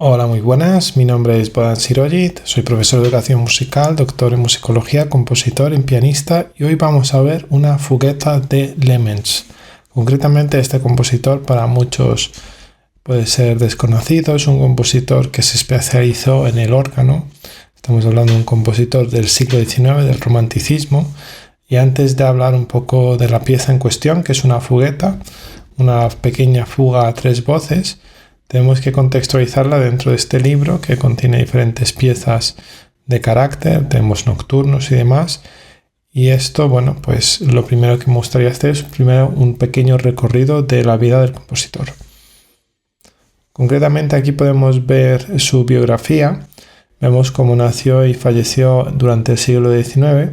Hola, muy buenas. Mi nombre es Bodan Sirojit, soy profesor de educación musical, doctor en musicología, compositor y pianista, y hoy vamos a ver una fugueta de Lemmens. Concretamente, este compositor para muchos puede ser desconocido, es un compositor que se especializó en el órgano. Estamos hablando de un compositor del siglo XIX, del romanticismo. Y antes de hablar un poco de la pieza en cuestión, que es una fugueta, una pequeña fuga a tres voces, tenemos que contextualizarla dentro de este libro que contiene diferentes piezas de carácter, tenemos nocturnos y demás. Y esto, bueno, pues lo primero que me gustaría hacer es primero un pequeño recorrido de la vida del compositor. Concretamente aquí podemos ver su biografía. Vemos cómo nació y falleció durante el siglo XIX,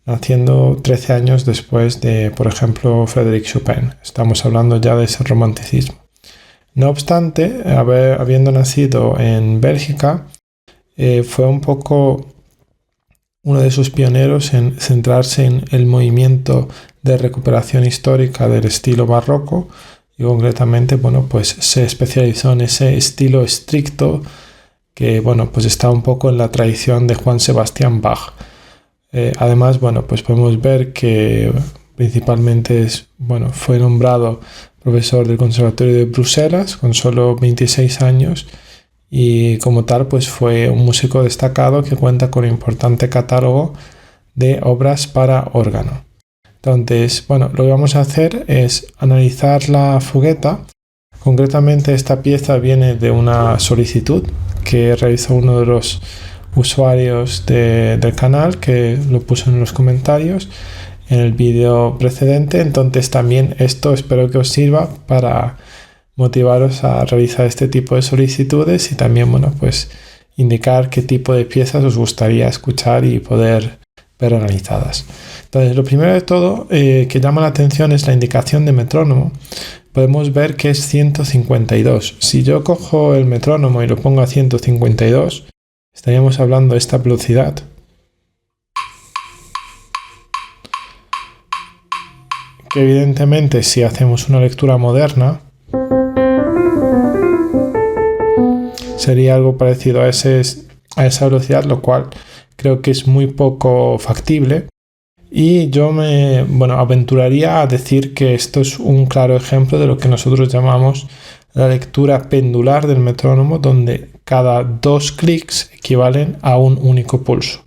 naciendo 13 años después de, por ejemplo, Frédéric Chopin. Estamos hablando ya de ese romanticismo. No obstante, habiendo nacido en Bélgica, fue un poco uno de sus pioneros en centrarse en el movimiento de recuperación histórica del estilo barroco y concretamente, bueno, pues se especializó en ese estilo estricto que, bueno, pues está un poco en la tradición de Juan Sebastián Bach. Además, bueno, pues podemos ver que principalmente fue nombrado profesor del Conservatorio de Bruselas con solo 26 años y como tal pues fue un músico destacado que cuenta con un importante catálogo de obras para órgano. Entonces, bueno, lo que vamos a hacer es analizar la fugueta. Concretamente esta pieza viene de una solicitud que realizó uno de los usuarios del canal, que lo puso en los comentarios en el vídeo precedente. Entonces también esto espero que os sirva para motivaros a realizar este tipo de solicitudes y también, bueno, pues indicar qué tipo de piezas os gustaría escuchar y poder ver analizadas. Entonces, lo primero de todo que llama la atención es la indicación de metrónomo. Podemos ver que es 152. Si yo cojo el metrónomo y lo pongo a 152, estaríamos hablando de esta velocidad. Que evidentemente si hacemos una lectura moderna sería algo parecido a esa velocidad, lo cual creo que es muy poco factible y yo me aventuraría a decir que esto es un claro ejemplo de lo que nosotros llamamos la lectura pendular del metrónomo, donde cada 2 clics equivalen a un único pulso,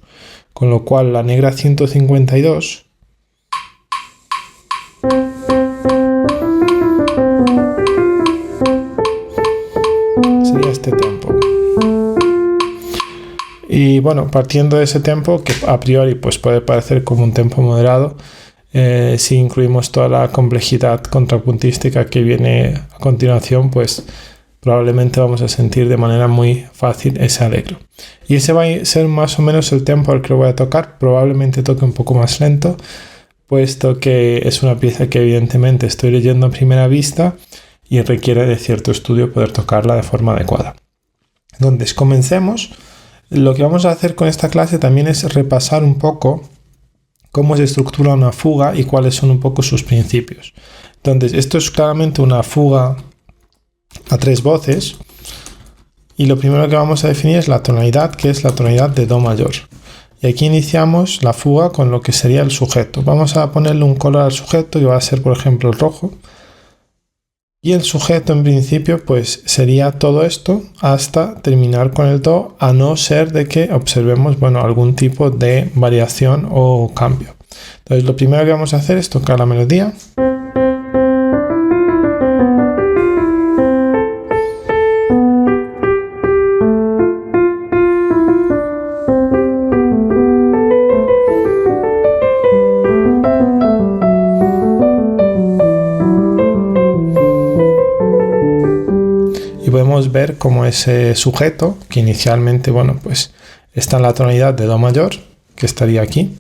con lo cual la negra 152 sería este tempo. Y bueno, partiendo de ese tempo, que a priori pues puede parecer como un tempo moderado, si incluimos toda la complejidad contrapuntística que viene a continuación, pues probablemente vamos a sentir de manera muy fácil ese allegro. Y ese va a ser más o menos el tempo al que lo voy a tocar. Probablemente toque un poco más lento, puesto que es una pieza que evidentemente estoy leyendo a primera vista y requiere de cierto estudio poder tocarla de forma adecuada. Entonces, comencemos. Lo que vamos a hacer con esta clase también es repasar un poco cómo se estructura una fuga y cuáles son un poco sus principios. Entonces, esto es claramente una fuga a 3 voces y lo primero que vamos a definir es la tonalidad, que es la tonalidad de Do mayor. Y aquí iniciamos la fuga con lo que sería el sujeto. Vamos a ponerle un color al sujeto y va a ser, por ejemplo, el rojo. Y el sujeto en principio pues sería todo esto hasta terminar con el Do, a no ser de que observemos algún tipo de variación o cambio. Entonces lo primero que vamos a hacer es tocar la melodía. Podemos ver cómo ese sujeto, que inicialmente pues está en la tonalidad de Do mayor, que estaría aquí,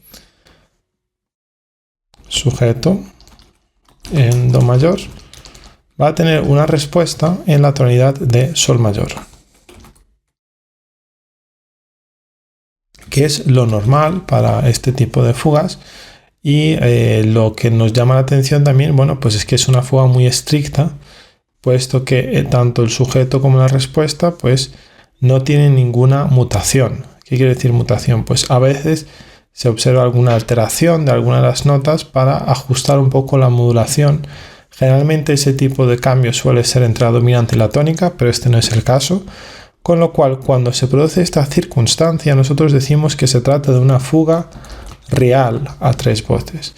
sujeto en Do mayor, va a tener una respuesta en la tonalidad de Sol mayor, que es lo normal para este tipo de fugas. Y lo que nos llama la atención también, pues es que es una fuga muy estricta puesto que tanto el sujeto como la respuesta pues no tienen ninguna mutación. ¿Qué quiere decir mutación? Pues a veces se observa alguna alteración de alguna de las notas para ajustar un poco la modulación. Generalmente ese tipo de cambio suele ser entre la dominante y la tónica, pero este no es el caso. Con lo cual, cuando se produce esta circunstancia, nosotros decimos que se trata de una fuga real a 3 voces.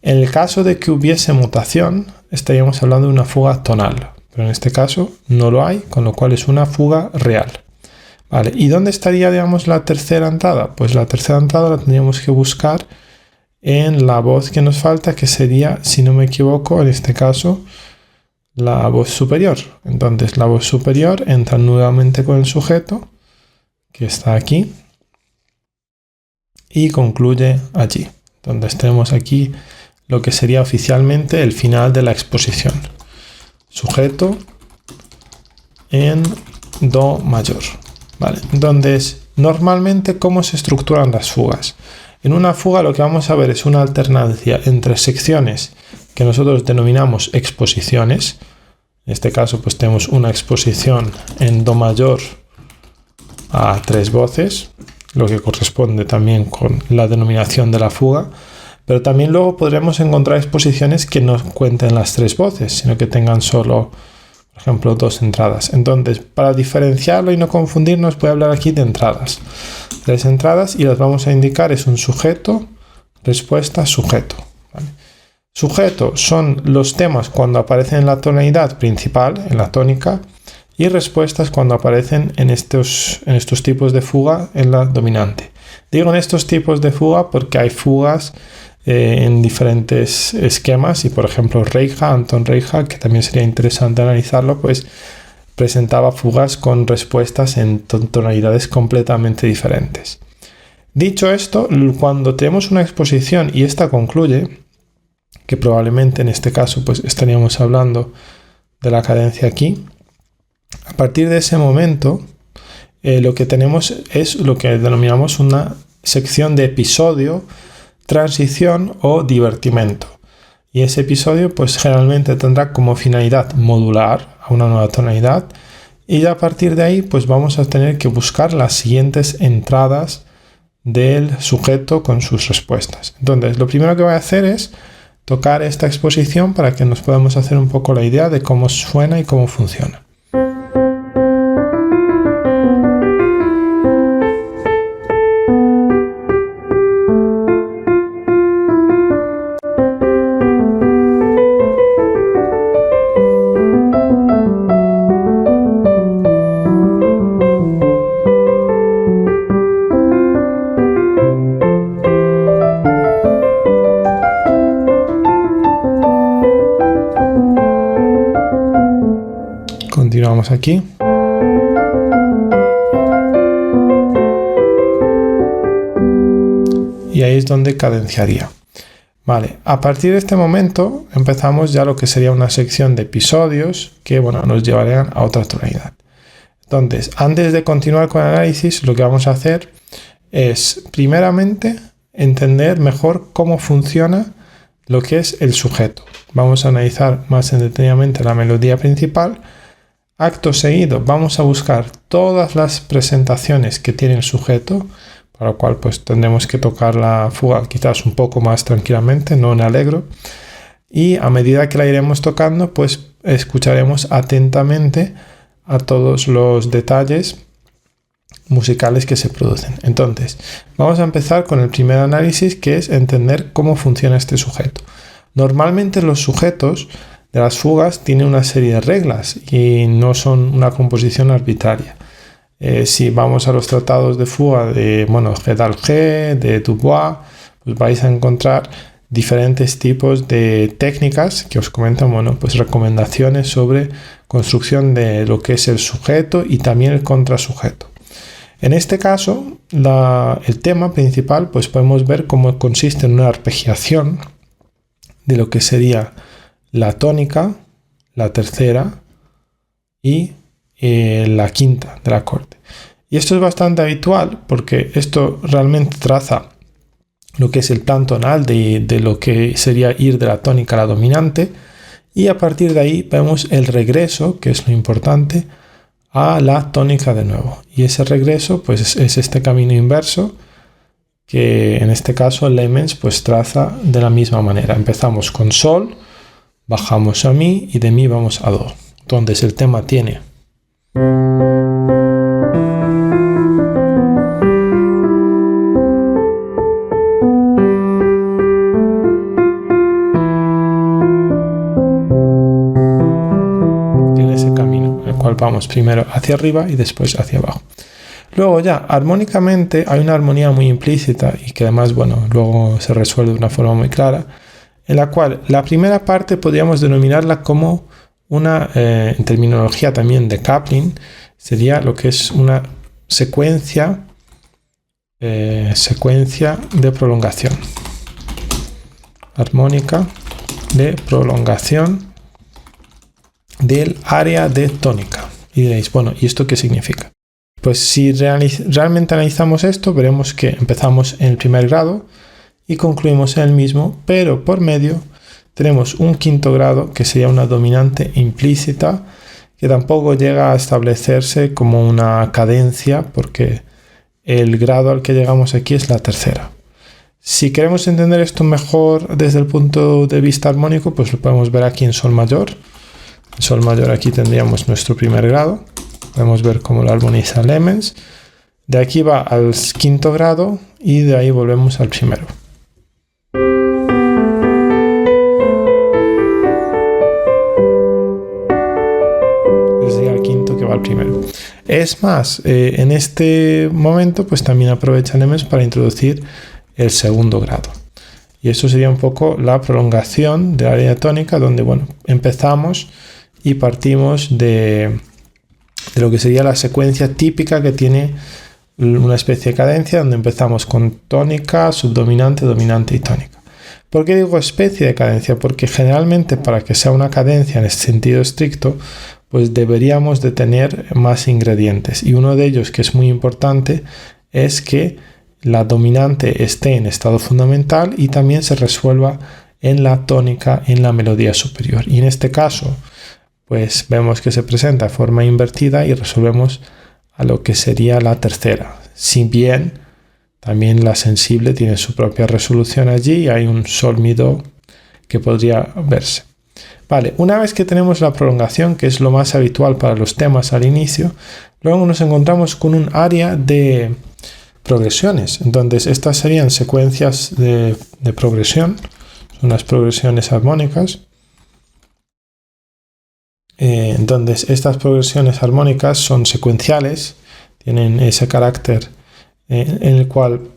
En el caso de que hubiese mutación, estaríamos hablando de una fuga tonal, pero en este caso no lo hay, con lo cual es una fuga real. Vale, ¿y dónde estaría, digamos, la tercera entrada? Pues la tercera entrada la tendríamos que buscar en la voz que nos falta, que sería, si no me equivoco, en este caso, la voz superior. Entonces la voz superior entra nuevamente con el sujeto, que está aquí, y concluye allí. Entonces tenemos aquí lo que sería oficialmente el final de la exposición. Sujeto en Do mayor. Vale, entonces normalmente ¿cómo se estructuran las fugas? En una fuga lo que vamos a ver es una alternancia entre secciones que nosotros denominamos exposiciones. En este caso pues tenemos una exposición en Do mayor a 3 voces, lo que corresponde también con la denominación de la fuga, pero también luego podremos encontrar exposiciones que no cuenten las 3 voces, sino que tengan solo, por ejemplo, 2 entradas. Entonces, para diferenciarlo y no confundirnos, voy a hablar aquí de entradas. 3 entradas y las vamos a indicar es un sujeto, respuesta, sujeto. ¿Vale? Sujeto son los temas cuando aparecen en la tonalidad principal, en la tónica, y respuestas cuando aparecen en estos tipos de fuga en la dominante. Digo en estos tipos de fuga porque hay fugas en diferentes esquemas y por ejemplo Anton Reicha, que también sería interesante analizarlo, pues presentaba fugas con respuestas en tonalidades completamente diferentes. Dicho esto, cuando tenemos una exposición y esta concluye, que probablemente en este caso pues estaríamos hablando de la cadencia aquí, a partir de ese momento lo que tenemos es lo que denominamos una sección de episodio, transición o divertimento. Y ese episodio pues generalmente tendrá como finalidad modular a una nueva tonalidad y a partir de ahí pues vamos a tener que buscar las siguientes entradas del sujeto con sus respuestas. Entonces lo primero que voy a hacer es tocar esta exposición para que nos podamos hacer un poco la idea de cómo suena y cómo funciona. Continuamos aquí. Y ahí es donde cadenciaría. Vale, a partir de este momento empezamos ya lo que sería una sección de episodios que nos llevarían a otra tonalidad. Entonces, antes de continuar con el análisis, lo que vamos a hacer es primeramente entender mejor cómo funciona lo que es el sujeto. Vamos a analizar más detenidamente la melodía principal. Acto seguido vamos a buscar todas las presentaciones que tiene el sujeto, para lo cual pues tendremos que tocar la fuga quizás un poco más tranquilamente, no en alegro, y a medida que la iremos tocando pues escucharemos atentamente a todos los detalles musicales que se producen. Entonces vamos a empezar con el primer análisis, que es entender cómo funciona este sujeto. Normalmente los sujetos de las fugas tienen una serie de reglas y no son una composición arbitraria. Si vamos a los tratados de fuga de G, de Dubois, pues vais a encontrar diferentes tipos de técnicas que os comentan, pues recomendaciones sobre construcción de lo que es el sujeto y también el contrasujeto. En este caso, el tema principal, pues podemos ver cómo consiste en una arpegiación de lo que sería la tónica, la tercera y la quinta del acorde. Y esto es bastante habitual porque esto realmente traza lo que es el plan tonal de lo que sería ir de la tónica a la dominante, y a partir de ahí vemos el regreso, que es lo importante, a la tónica de nuevo. Y ese regreso pues es este camino inverso que en este caso Lemons pues traza de la misma manera. Empezamos con Sol, bajamos a Mi y de Mi vamos a Do. Entonces el tema tiene ese camino, el cual vamos primero hacia arriba y después hacia abajo. Luego ya, armónicamente hay una armonía muy implícita y que además, bueno, luego se resuelve de una forma muy clara, en la cual la primera parte podríamos denominarla como una, en terminología también de Kaplan, sería lo que es una secuencia de prolongación. Armónica de prolongación del área de tónica. Y diréis, bueno, ¿y esto qué significa? Pues si realmente analizamos esto, veremos que empezamos en el primer grado y concluimos en el mismo, pero por medio tenemos un quinto grado que sería una dominante implícita que tampoco llega a establecerse como una cadencia porque el grado al que llegamos aquí es la tercera. Si queremos entender esto mejor desde el punto de vista armónico, pues lo podemos ver aquí en Sol mayor. En Sol mayor aquí tendríamos nuestro primer grado. Podemos ver cómo lo armoniza Lemons. De aquí va al quinto grado y de ahí volvemos al primero. Desde el quinto que va al primero. Es más, en este momento pues también aprovecha Lemons para introducir el segundo grado. Y esto sería un poco la prolongación de la área tónica donde, bueno, empezamos y partimos de lo que sería la secuencia típica que tiene una especie de cadencia donde empezamos con tónica, subdominante, dominante y tónica. ¿Por qué digo especie de cadencia? Porque generalmente para que sea una cadencia en este sentido estricto, pues deberíamos de tener más ingredientes. Y uno de ellos que es muy importante es que la dominante esté en estado fundamental y también se resuelva en la tónica en la melodía superior. Y en este caso, pues vemos que se presenta de forma invertida y resolvemos a lo que sería la tercera. Si bien también la sensible tiene su propia resolución allí y hay un Sol Mi Do que podría verse. Vale, una vez que tenemos la prolongación, que es lo más habitual para los temas al inicio, luego nos encontramos con un área de progresiones. Entonces estas serían secuencias de progresión, son las progresiones armónicas. Entonces estas progresiones armónicas son secuenciales, tienen ese carácter en el cual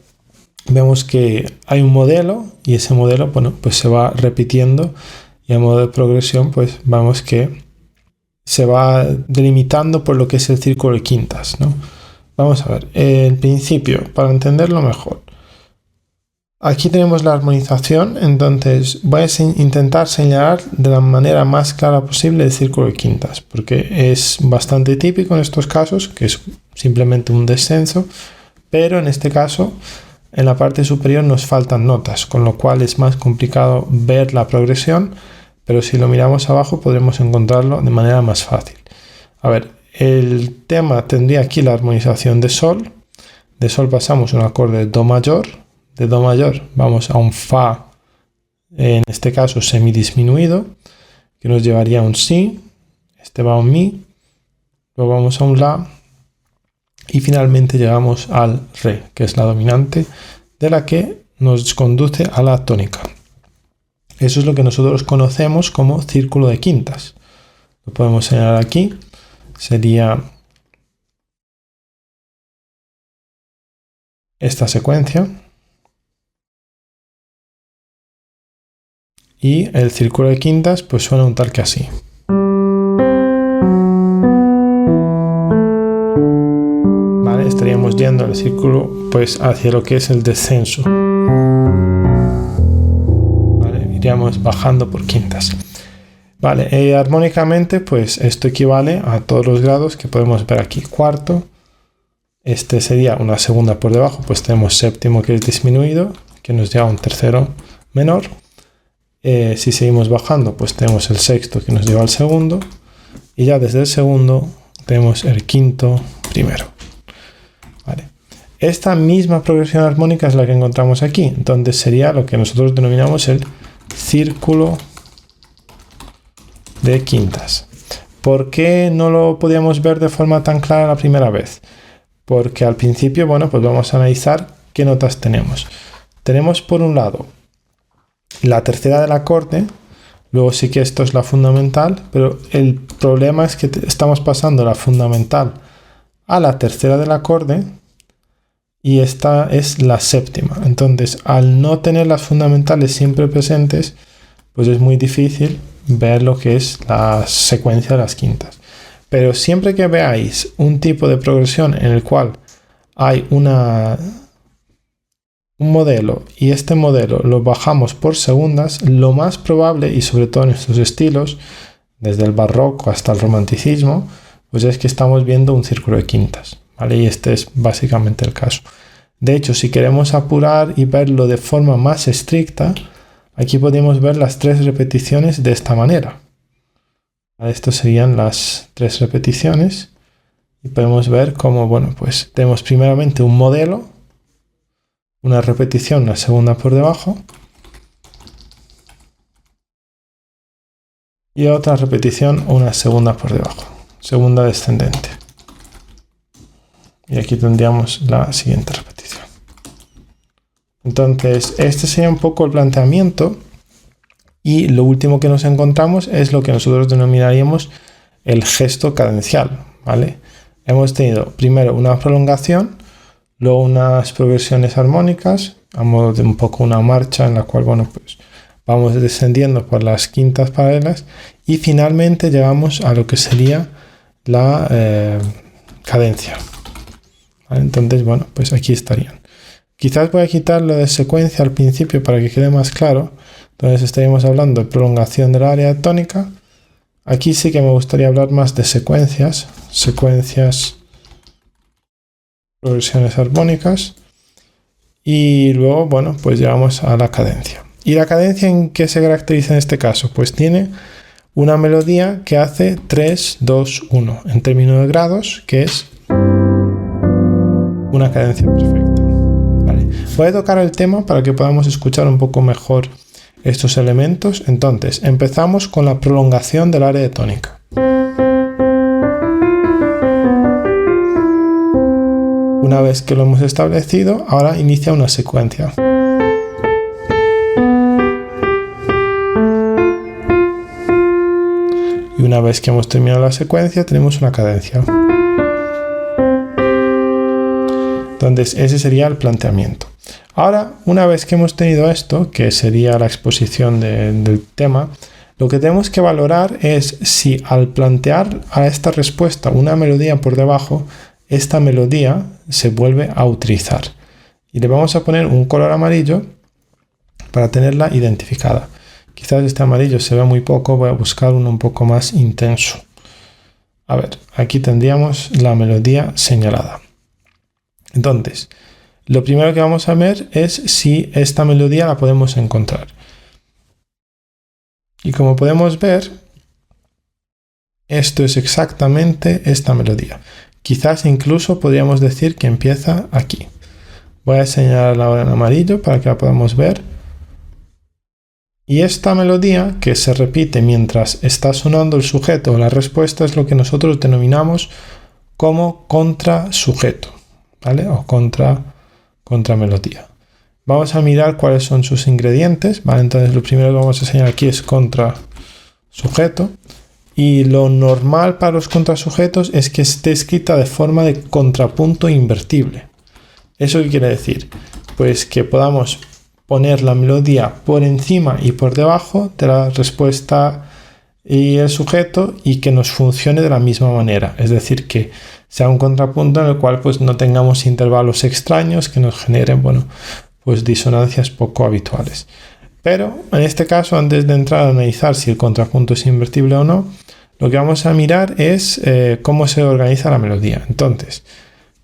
vemos que hay un modelo y ese modelo, bueno, pues se va repitiendo y a modo de progresión pues vemos que se va delimitando por lo que es el círculo de quintas, ¿no? Vamos a ver, en principio, para entenderlo mejor, aquí tenemos la armonización, entonces voy a intentar señalar de la manera más clara posible el círculo de quintas, porque es bastante típico en estos casos, que es simplemente un descenso, pero en este caso, en la parte superior nos faltan notas, con lo cual es más complicado ver la progresión, pero si lo miramos abajo podremos encontrarlo de manera más fácil. A ver, el tema tendría aquí la armonización de Sol pasamos a un acorde de Do mayor, de Do mayor vamos a un Fa, en este caso semidisminuido, que nos llevaría a un Si, este va a un Mi, luego vamos a un La, y finalmente llegamos al Re, que es la dominante, de la que nos conduce a la tónica. Eso es lo que nosotros conocemos como círculo de quintas. Lo podemos señalar aquí, sería esta secuencia. Y el círculo de quintas pues suena un tal que así. Vale, estaríamos yendo el círculo pues hacia lo que es el descenso. Vale, iríamos bajando por quintas. Vale, armónicamente pues esto equivale a todos los grados que podemos ver aquí. Cuarto, este sería una segunda por debajo, pues tenemos séptimo que es disminuido, que nos lleva a un tercero menor. Si seguimos bajando, pues tenemos el sexto que nos lleva al segundo. Y ya desde el segundo tenemos el quinto primero. ¿Vale? Esta misma progresión armónica es la que encontramos aquí. Entonces sería lo que nosotros denominamos el círculo de quintas. ¿Por qué no lo podíamos ver de forma tan clara la primera vez? Porque al principio, bueno, pues vamos a analizar qué notas tenemos. Tenemos por un lado la tercera del acorde, luego sí que esto es la fundamental, pero el problema es que estamos pasando la fundamental a la tercera del acorde y esta es la séptima. Entonces, al no tener las fundamentales siempre presentes, pues es muy difícil ver lo que es la secuencia de las quintas. Pero siempre que veáis un tipo de progresión en el cual hay un modelo y este modelo lo bajamos por segundas, lo más probable, y sobre todo en estos estilos, desde el barroco hasta el romanticismo, pues es que estamos viendo un círculo de quintas, ¿vale? Y este es básicamente el caso. De hecho, si queremos apurar y verlo de forma más estricta, aquí podemos ver las 3 repeticiones de esta manera. Estas serían las 3 repeticiones y podemos ver cómo, bueno, pues tenemos primeramente un modelo, una repetición, una segunda por debajo y otra repetición, una segunda por debajo, segunda descendente. Y aquí tendríamos la siguiente repetición. Entonces, este sería un poco el planteamiento. Y lo último que nos encontramos es lo que nosotros denominaríamos el gesto cadencial, ¿vale? Hemos tenido primero una prolongación, luego unas progresiones armónicas, a modo de un poco una marcha en la cual, bueno, pues vamos descendiendo por las quintas paralelas y finalmente llegamos a lo que sería la cadencia, ¿vale? Entonces, bueno, pues aquí estarían. Quizás voy a quitar lo de secuencia al principio para que quede más claro. Entonces estaríamos hablando de prolongación del área tónica. Aquí sí que me gustaría hablar más de secuencias, progresiones armónicas. Y luego, bueno, pues llegamos a la cadencia. ¿Y la cadencia en qué se caracteriza en este caso? Pues tiene una melodía que hace 3, 2, 1 en términos de grados, que es una cadencia perfecta. Vale. Voy a tocar el tema para que podamos escuchar un poco mejor estos elementos. Entonces, empezamos con la prolongación del área de tónica. Una vez que lo hemos establecido, ahora inicia una secuencia. Y una vez que hemos terminado la secuencia, tenemos una cadencia. Entonces, ese sería el planteamiento. Ahora, una vez que hemos tenido esto, que sería la exposición del tema, lo que tenemos que valorar es si al plantear a esta respuesta una melodía por debajo, esta melodía se vuelve a utilizar. Y le vamos a poner un color amarillo para tenerla identificada. Quizás este amarillo se ve muy poco, voy a buscar uno un poco más intenso. A ver, aquí tendríamos la melodía señalada. Entonces, lo primero que vamos a ver es si esta melodía la podemos encontrar. Y como podemos ver, esto es exactamente esta melodía. Quizás incluso podríamos decir que empieza aquí. Voy a señalarla ahora en amarillo para que la podamos ver. Y esta melodía que se repite mientras está sonando el sujeto o la respuesta es lo que nosotros denominamos como contrasujeto, ¿vale? O contramelodía. Vamos a mirar cuáles son sus ingredientes, ¿vale? Entonces lo primero que vamos a enseñar aquí es contrasujeto. Y lo normal para los contrasujetos es que esté escrita de forma de contrapunto invertible. ¿Eso qué quiere decir? Pues que podamos poner la melodía por encima y por debajo de la respuesta y el sujeto y que nos funcione de la misma manera. Es decir, que sea un contrapunto en el cual pues no tengamos intervalos extraños que nos generen, bueno, pues disonancias poco habituales. Pero en este caso, antes de entrar a analizar si el contrapunto es invertible o no, lo que vamos a mirar es cómo se organiza la melodía. Entonces,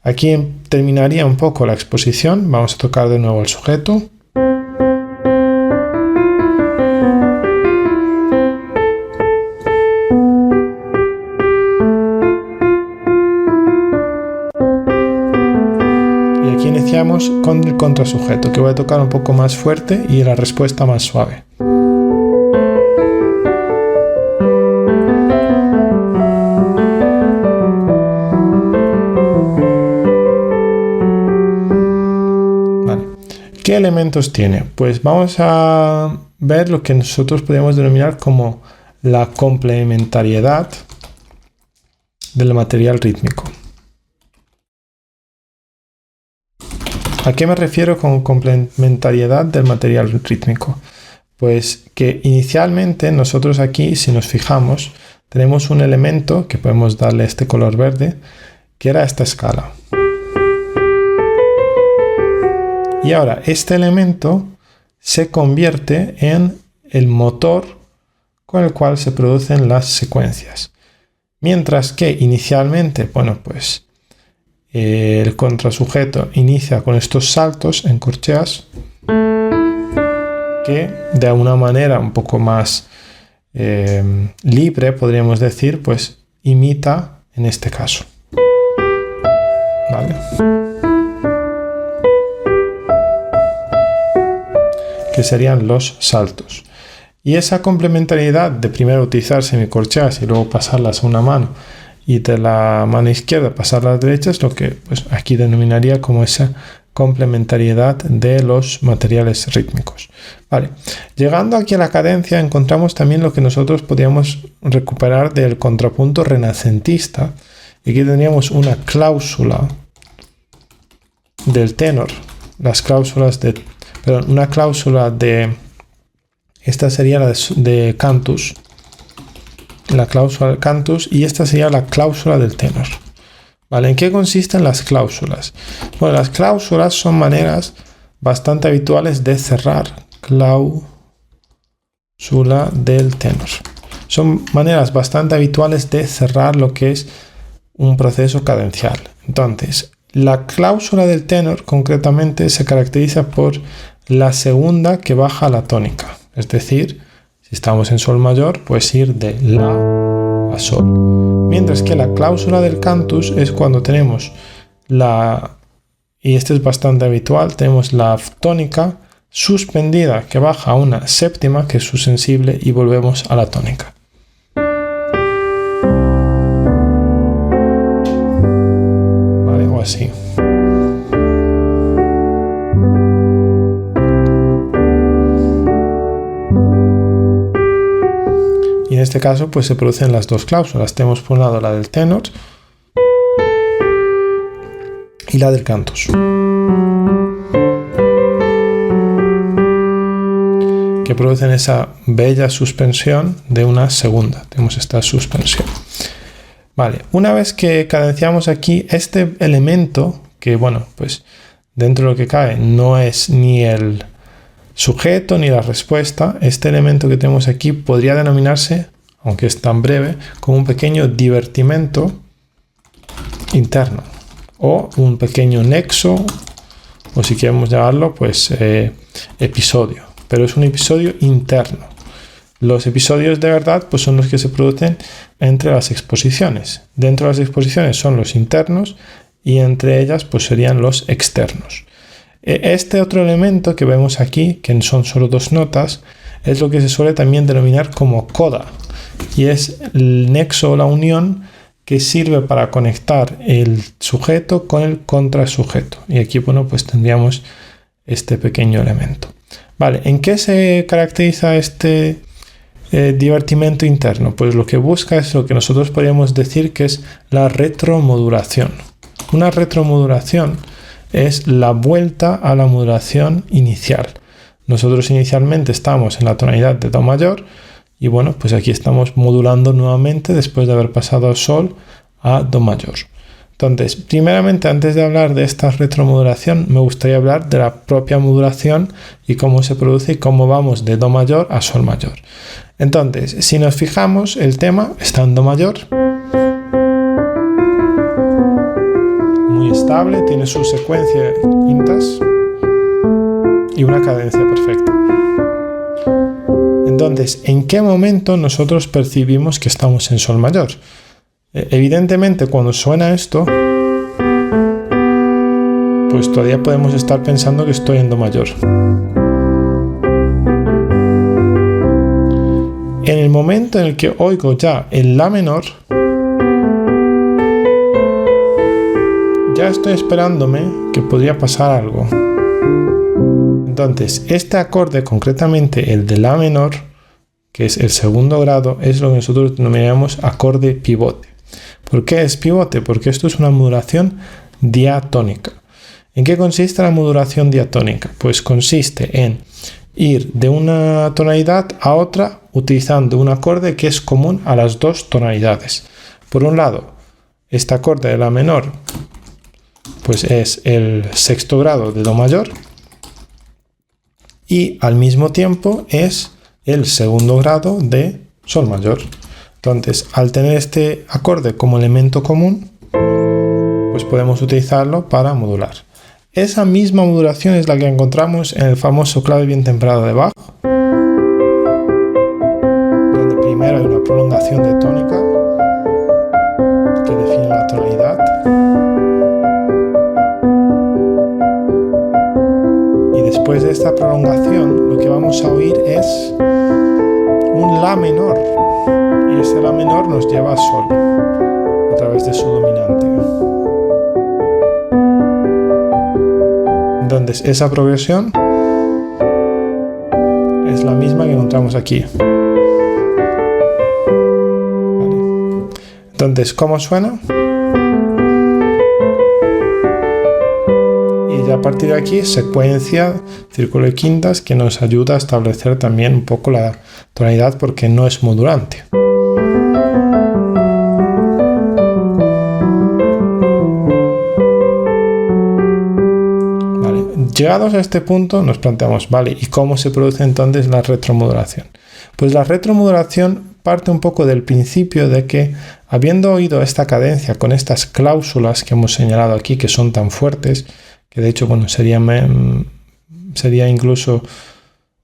aquí terminaría un poco la exposición. Vamos a tocar de nuevo el sujeto. Y aquí iniciamos con el contrasujeto, que voy a tocar un poco más fuerte y la respuesta más suave. Vale. ¿Qué elementos tiene? Pues vamos a ver lo que nosotros podemos denominar como la complementariedad del material rítmico. ¿A qué me refiero con complementariedad del material rítmico? Pues que inicialmente nosotros aquí, si nos fijamos, tenemos un elemento que podemos darle este color verde, que era esta escala. Y ahora este elemento se convierte en el motor con el cual se producen las secuencias. Mientras que inicialmente, bueno, pues el contrasujeto inicia con estos saltos en corcheas que de una manera un poco más libre, podríamos decir, pues imita en este caso. ¿Vale? Que serían los saltos. Y esa complementariedad de primero utilizar semicorcheas y luego pasarlas a una mano y de la mano izquierda pasarlas a la derecha es lo que pues, aquí denominaría como esa complementariedad de los materiales rítmicos. Vale. Llegando aquí a la cadencia encontramos también lo que nosotros podríamos recuperar del contrapunto renacentista. Y aquí tendríamos una cláusula del tenor, las cláusulas de, perdón, una cláusula de, esta sería la de cantus, la cláusula del cantus, y esta sería la cláusula del tenor. ¿Vale? ¿En qué consisten las cláusulas? Bueno, las cláusulas son maneras bastante habituales de cerrar. Cláusula del tenor. Son maneras bastante habituales de cerrar lo que es un proceso cadencial. Entonces, la cláusula del tenor concretamente se caracteriza por la segunda que baja a la tónica. Es decir, si estamos en sol mayor, pues ir de la a sol. Mientras que la cláusula del cantus es cuando tenemos la, y este es bastante habitual, tenemos la tónica suspendida que baja a una séptima, que es su sensible, y volvemos a la tónica. ¿Vale? O así. Y en este caso pues se producen las dos cláusulas. Tenemos por un lado la del tenor y la del cantus, que producen esa bella suspensión de una segunda. Tenemos esta suspensión. Vale, una vez que cadenciamos aquí este elemento, que bueno, pues dentro de lo que cae no es ni el sujeto ni la respuesta, este elemento que tenemos aquí podría denominarse, aunque es tan breve, como un pequeño divertimento interno o un pequeño nexo, o si queremos llamarlo, pues episodio, pero es un episodio interno. Los episodios de verdad pues son los que se producen entre las exposiciones. Dentro de las exposiciones son los internos y entre ellas pues serían los externos. Este otro elemento que vemos aquí, que son solo dos notas, es lo que se suele también denominar como coda, y es el nexo o la unión que sirve para conectar el sujeto con el contrasujeto. Y aquí, bueno, pues tendríamos este pequeño elemento. Vale, ¿en qué se caracteriza este divertimento interno? Pues lo que busca es lo que nosotros podríamos decir que es la retromodulación. Una retromodulación es la vuelta a la modulación inicial. Nosotros inicialmente estamos en la tonalidad de do mayor y bueno, pues aquí estamos modulando nuevamente después de haber pasado a sol a do mayor. Entonces, primeramente, antes de hablar de esta retromodulación, me gustaría hablar de la propia modulación y cómo se produce y cómo vamos de do mayor a sol mayor. Entonces, si nos fijamos, el tema está en do mayor, muy estable, tiene su secuencia quintas y una cadencia perfecta. Entonces, ¿en qué momento nosotros percibimos que estamos en sol mayor? Evidentemente, cuando suena esto, pues todavía podemos estar pensando que estoy en do mayor. En el momento en el que oigo ya el la menor, ya estoy esperándome que podría pasar algo. Entonces, este acorde, concretamente el de la menor, que es el segundo grado, es lo que nosotros denominamos acorde pivote. ¿Por qué es pivote? Porque esto es una modulación diatónica. ¿En qué consiste la modulación diatónica? Pues consiste en ir de una tonalidad a otra utilizando un acorde que es común a las dos tonalidades. Por un lado, este acorde de la menor pues es el sexto grado de do mayor y al mismo tiempo es el segundo grado de sol mayor. Entonces, al tener este acorde como elemento común, pues podemos utilizarlo para modular. Esa misma modulación es la que encontramos en el famoso clave bien temperado de Bach, donde primero hay una prolongación de tónica que define la tonalidad y después de esta prolongación lo que vamos a oír es un la menor y ese la menor nos lleva a sol a través de su dominante. Entonces, esa progresión es la misma que encontramos aquí. Vale. Entonces, ¿cómo suena? Y ya a partir de aquí, secuencia, círculo de quintas, que nos ayuda a establecer también un poco la tonalidad porque no es modulante. Llegados a este punto nos planteamos, vale, ¿y cómo se produce entonces la retromodulación? Pues la retromodulación parte un poco del principio de que, habiendo oído esta cadencia con estas cláusulas que hemos señalado aquí, que son tan fuertes, que de hecho, bueno, sería incluso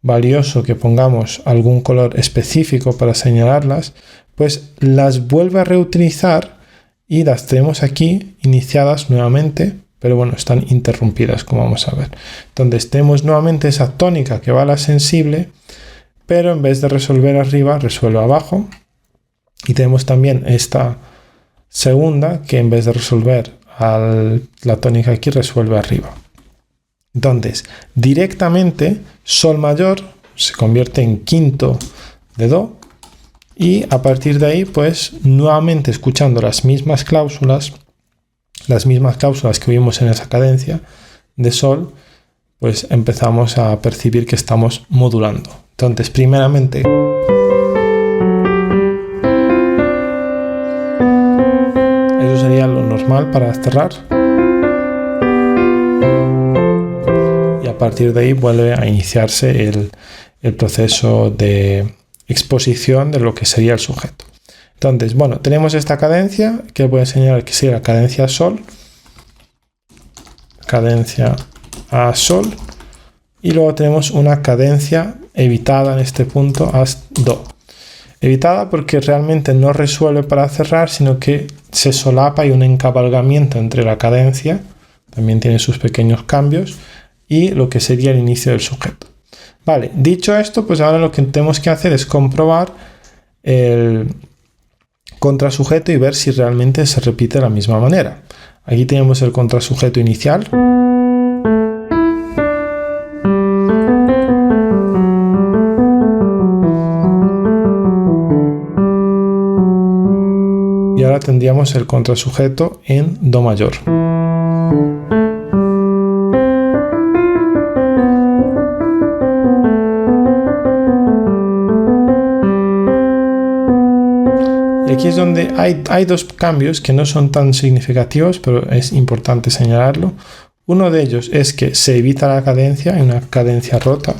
valioso que pongamos algún color específico para señalarlas, pues las vuelve a reutilizar y las tenemos aquí iniciadas nuevamente, pero bueno, están interrumpidas, como vamos a ver. Entonces tenemos nuevamente esa tónica que va a la sensible, pero en vez de resolver arriba, resuelve abajo. Y tenemos también esta segunda, que en vez de resolver la tónica aquí, resuelve arriba. Entonces, directamente, sol mayor se convierte en quinto de do, y a partir de ahí, pues, nuevamente escuchando las mismas cláusulas que vimos en esa cadencia de sol, pues empezamos a percibir que estamos modulando. Entonces, primeramente, eso sería lo normal para cerrar. Y a partir de ahí vuelve a iniciarse el proceso de exposición de lo que sería el sujeto. Entonces, bueno, tenemos esta cadencia que voy a enseñar que sería la cadencia sol, cadencia a sol, y luego tenemos una cadencia evitada en este punto a do. Evitada porque realmente no resuelve para cerrar, sino que se solapa y un encabalgamiento entre la cadencia, también tiene sus pequeños cambios, y lo que sería el inicio del sujeto. Vale, dicho esto, pues ahora lo que tenemos que hacer es comprobar el contrasujeto y ver si realmente se repite de la misma manera. Aquí tenemos el contrasujeto inicial. Y ahora tendríamos el contrasujeto en do mayor. Aquí es donde hay dos cambios que no son tan significativos, pero es importante señalarlo. Uno de ellos es que se evita la cadencia, en una cadencia rota.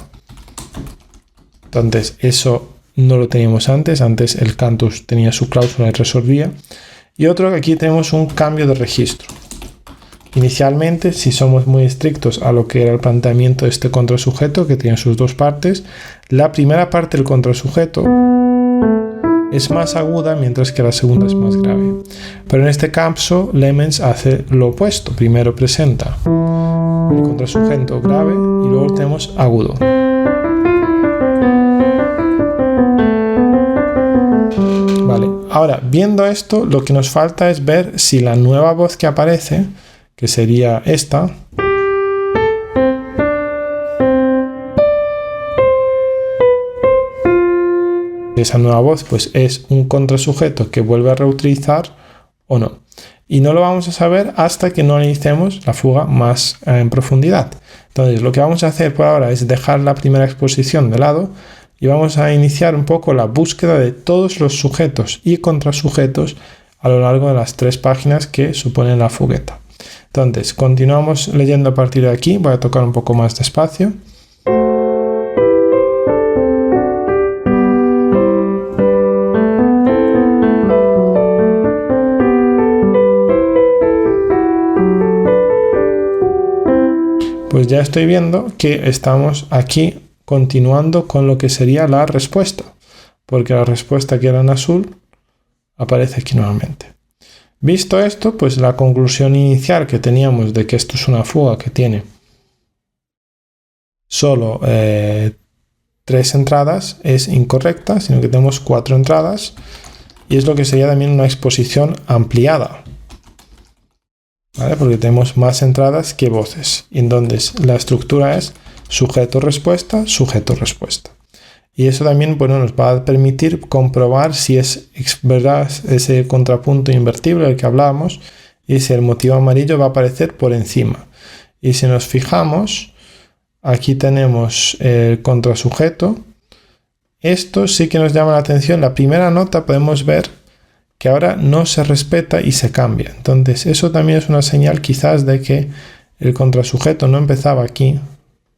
Entonces eso no lo teníamos antes el cantus tenía su cláusula y resolvía. Y otro que aquí tenemos un cambio de registro. Inicialmente, si somos muy estrictos a lo que era el planteamiento de este contrasujeto, que tiene sus dos partes, la primera parte del contrasujeto es más aguda, mientras que la segunda es más grave. Pero en este caso, Lemens hace lo opuesto. Primero presenta el contrasujeto grave y luego tenemos agudo. Vale, ahora, viendo esto, lo que nos falta es ver si la nueva voz que aparece, que sería esta, esa nueva voz pues es un contrasujeto que vuelve a reutilizar o no. Y no lo vamos a saber hasta que no analicemos la fuga más en profundidad. Entonces lo que vamos a hacer por ahora es dejar la primera exposición de lado y vamos a iniciar un poco la búsqueda de todos los sujetos y contrasujetos a lo largo de las 3 páginas que suponen la fugueta. Entonces continuamos leyendo a partir de aquí. Voy a tocar un poco más despacio. Pues ya estoy viendo que estamos aquí continuando con lo que sería la respuesta, porque la respuesta que era en azul aparece aquí nuevamente. Visto esto, pues la conclusión inicial que teníamos de que esto es una fuga que tiene solo 3 entradas es incorrecta, sino que tenemos 4 entradas y es lo que sería también una exposición ampliada. ¿Vale? Porque tenemos más entradas que voces. Y entonces la estructura es sujeto-respuesta, sujeto-respuesta. Y eso también, bueno, nos va a permitir comprobar si es verdad ese contrapunto invertible del que hablábamos y si el motivo amarillo va a aparecer por encima. Y si nos fijamos, aquí tenemos el contrasujeto. Esto sí que nos llama la atención. La primera nota podemos ver que ahora no se respeta y se cambia. Entonces eso también es una señal quizás de que el contrasujeto no empezaba aquí,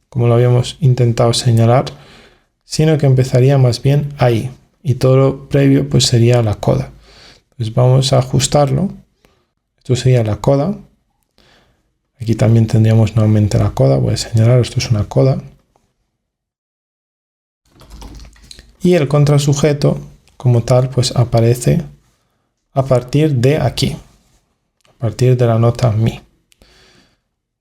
como lo habíamos intentado señalar, sino que empezaría más bien ahí. Y todo lo previo pues sería la coda. Entonces vamos a ajustarlo. Esto sería la coda. Aquí también tendríamos nuevamente la coda. Voy a señalar, esto es una coda. Y el contrasujeto como tal pues aparece a partir de aquí, a partir de la nota mi.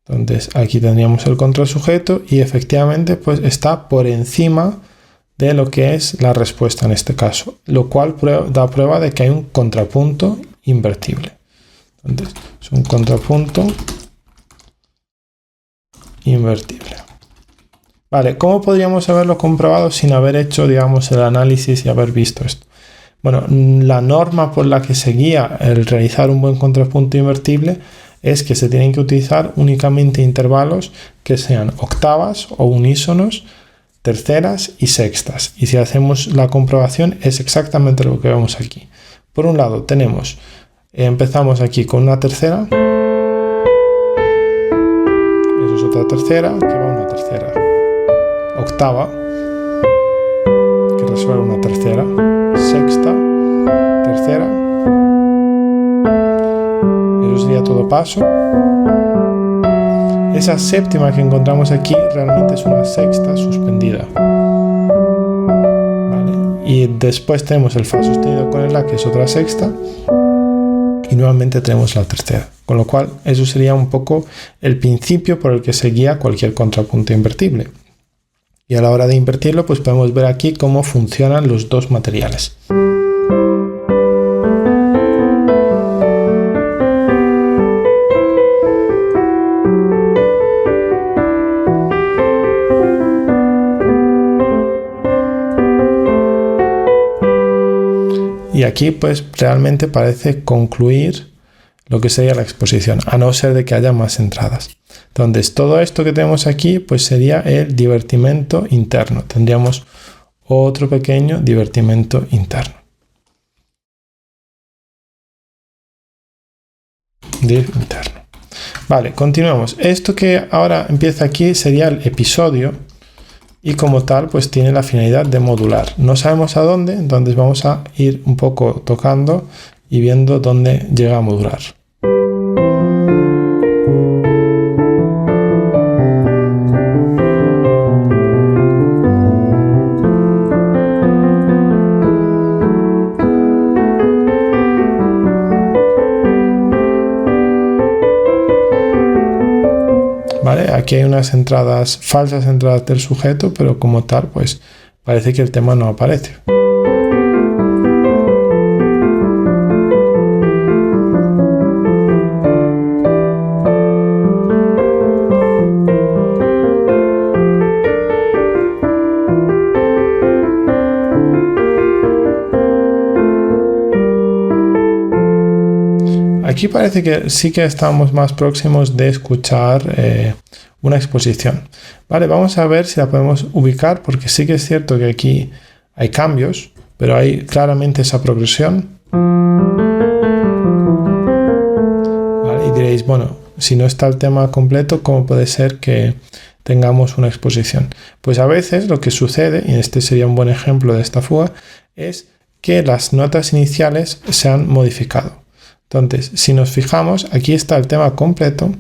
Entonces aquí tendríamos el contrasujeto y efectivamente pues está por encima de lo que es la respuesta en este caso, lo cual da prueba de que hay un contrapunto invertible. Entonces es un contrapunto invertible. Vale, ¿cómo podríamos haberlo comprobado sin haber hecho, digamos, el análisis y haber visto esto? Bueno, la norma por la que se guía el realizar un buen contrapunto invertible es que se tienen que utilizar únicamente intervalos que sean octavas o unísonos, terceras y sextas. Y si hacemos la comprobación es exactamente lo que vemos aquí. Por un lado empezamos aquí con una tercera. Eso es otra tercera, que va a una tercera octava, que resuelve una tercera sexta, tercera, eso sería todo paso. Esa séptima que encontramos aquí realmente es una sexta suspendida. ¿Vale? Y después tenemos el fa sostenido con el la, que es otra sexta, y nuevamente tenemos la tercera. Con lo cual, eso sería un poco el principio por el que se guía cualquier contrapunto invertible. Y a la hora de invertirlo, pues podemos ver aquí cómo funcionan los dos materiales. Y aquí pues realmente parece concluir lo que sería la exposición, a no ser de que haya más entradas. Entonces todo esto que tenemos aquí pues sería el divertimento interno. Tendríamos otro pequeño divertimento interno. Interno. Vale, continuamos. Esto que ahora empieza aquí sería el episodio y como tal pues tiene la finalidad de modular. No sabemos a dónde, entonces vamos a ir un poco tocando y viendo dónde llega a modular. ¿vale? Aquí hay unas entradas, falsas entradas del sujeto, pero como tal, pues parece que el tema no aparece. Aquí parece que sí que estamos más próximos de escuchar una exposición. Vale, vamos a ver si la podemos ubicar, porque sí que es cierto que aquí hay cambios, pero hay claramente esa progresión. Vale, y diréis, bueno, si no está el tema completo, ¿cómo puede ser que tengamos una exposición? Pues a veces lo que sucede, y este sería un buen ejemplo de esta fuga, es que las notas iniciales se han modificado. Entonces, si nos fijamos, aquí está el tema completo.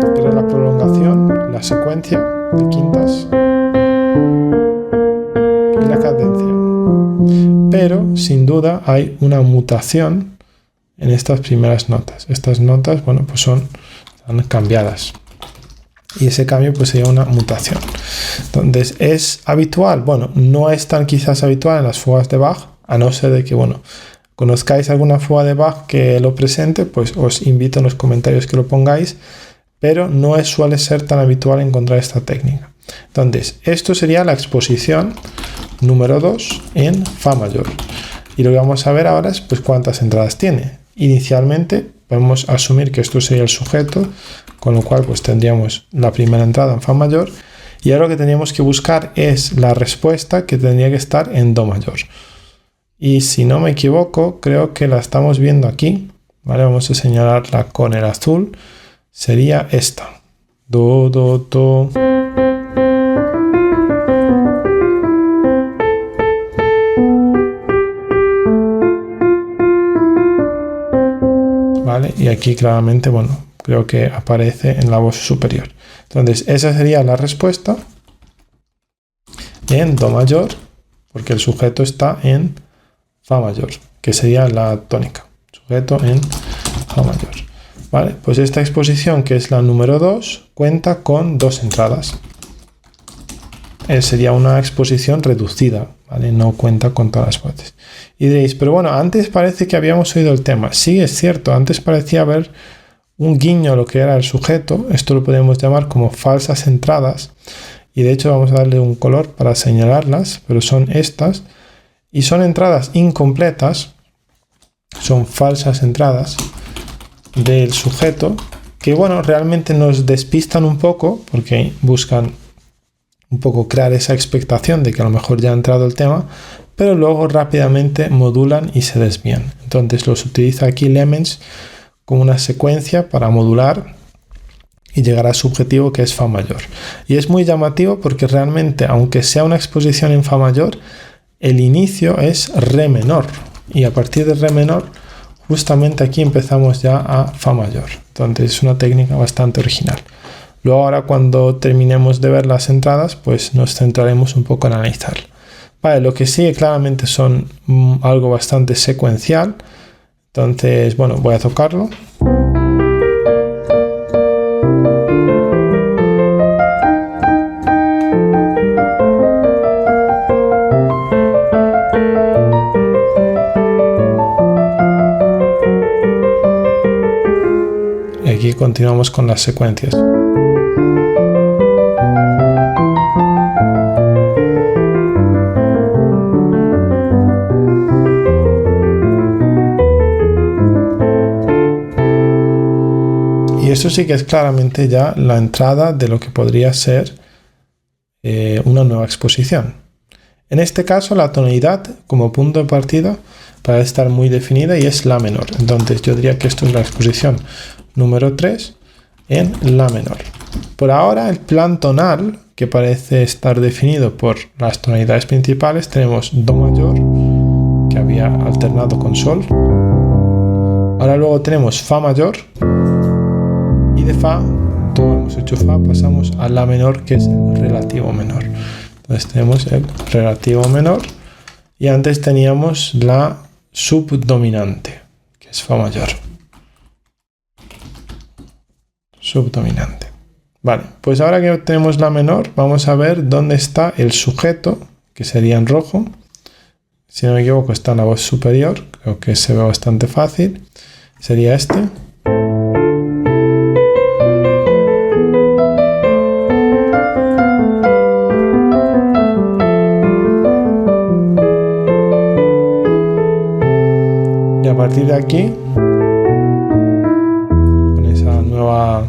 Pero la prolongación, la secuencia de quintas y la cadencia. Pero, sin duda, hay una mutación en estas primeras notas. Estas notas, bueno, pues están cambiadas. Y ese cambio pues sería una mutación. Entonces, ¿es habitual? Bueno, no es tan quizás habitual en las fugas de Bach, a no ser de que, bueno, conozcáis alguna fuga de Bach que lo presente, pues os invito en los comentarios que lo pongáis, pero no suele ser tan habitual encontrar esta técnica. Entonces, esto sería la exposición número 2 en Fa mayor. Y lo que vamos a ver ahora es pues cuántas entradas tiene. Inicialmente podemos asumir que esto sería el sujeto, con lo cual pues tendríamos la primera entrada en Fa mayor. Y ahora lo que tendríamos que buscar es la respuesta, que tendría que estar en Do mayor. Y si no me equivoco, creo que la estamos viendo aquí. ¿Vale? Vamos a señalarla con el azul. Sería esta. Do, do, do. ¿Vale? Y aquí claramente, bueno, creo que aparece en la voz superior. Entonces, esa sería la respuesta en Do mayor, porque el sujeto está en Fa mayor, que sería la tónica. Sujeto en Fa mayor. ¿Vale? Pues esta exposición, que es la número 2, cuenta con 2 entradas. Sería una exposición reducida, ¿vale? No cuenta con todas las voces. Y diréis, pero bueno, antes parece que habíamos oído el tema. Sí, es cierto, antes parecía haber un guiño a lo que era el sujeto. Esto lo podemos llamar como falsas entradas. Y de hecho vamos a darle un color para señalarlas, pero son estas. Y son entradas incompletas, son falsas entradas del sujeto, que bueno, realmente nos despistan un poco, porque buscan un poco crear esa expectación de que a lo mejor ya ha entrado el tema, pero luego rápidamente modulan y se desvían. Entonces los utiliza aquí Lemens como una secuencia para modular y llegar a su objetivo, que es Fa mayor. Y es muy llamativo porque realmente, aunque sea una exposición en Fa mayor, el inicio es Re menor, y a partir de Re menor justamente aquí empezamos ya a Fa mayor. Entonces es una técnica bastante original. Luego ahora, cuando terminemos de ver las entradas, pues nos centraremos un poco en analizar. Vale, lo que sigue claramente son algo bastante secuencial. Entonces, bueno, voy a tocarlo. Aquí continuamos con las secuencias. Y eso sí que es claramente ya la entrada de lo que podría ser una nueva exposición. En este caso, la tonalidad como punto de partida parece estar muy definida y es La menor. Entonces yo diría que esto es la exposición número 3 en La menor. Por ahora, el plan tonal, que parece estar definido por las tonalidades principales, tenemos Do mayor, que había alternado con Sol. Ahora luego tenemos Fa mayor, y de Fa, todo hemos hecho Fa, pasamos a La menor, que es el relativo menor. Entonces tenemos el relativo menor, y antes teníamos la subdominante, que es Fa mayor. subdominante. Vale, pues ahora que tenemos la menor, vamos a ver dónde está el sujeto, que sería en rojo. Si no me equivoco, está en la voz superior, creo que se ve bastante fácil. Sería este. Y a partir de aquí, con esa nueva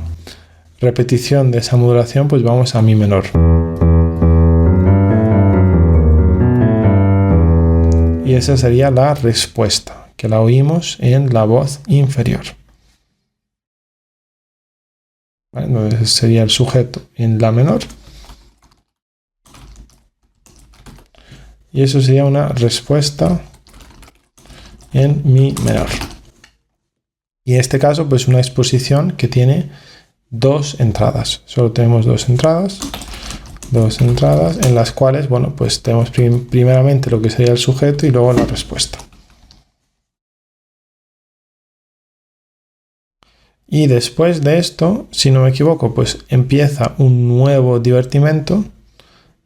repetición de esa modulación, pues vamos a mi menor. Y esa sería la respuesta, que la oímos en la voz inferior. ¿Vale? Entonces sería el sujeto en la menor. Y eso sería una respuesta en mi menor. Y en este caso, pues una exposición que tiene dos entradas. Solo tenemos dos entradas en las cuales, bueno, pues tenemos primeramente lo que sería el sujeto y luego la respuesta. Y después de esto, si no me equivoco, pues empieza un nuevo divertimento,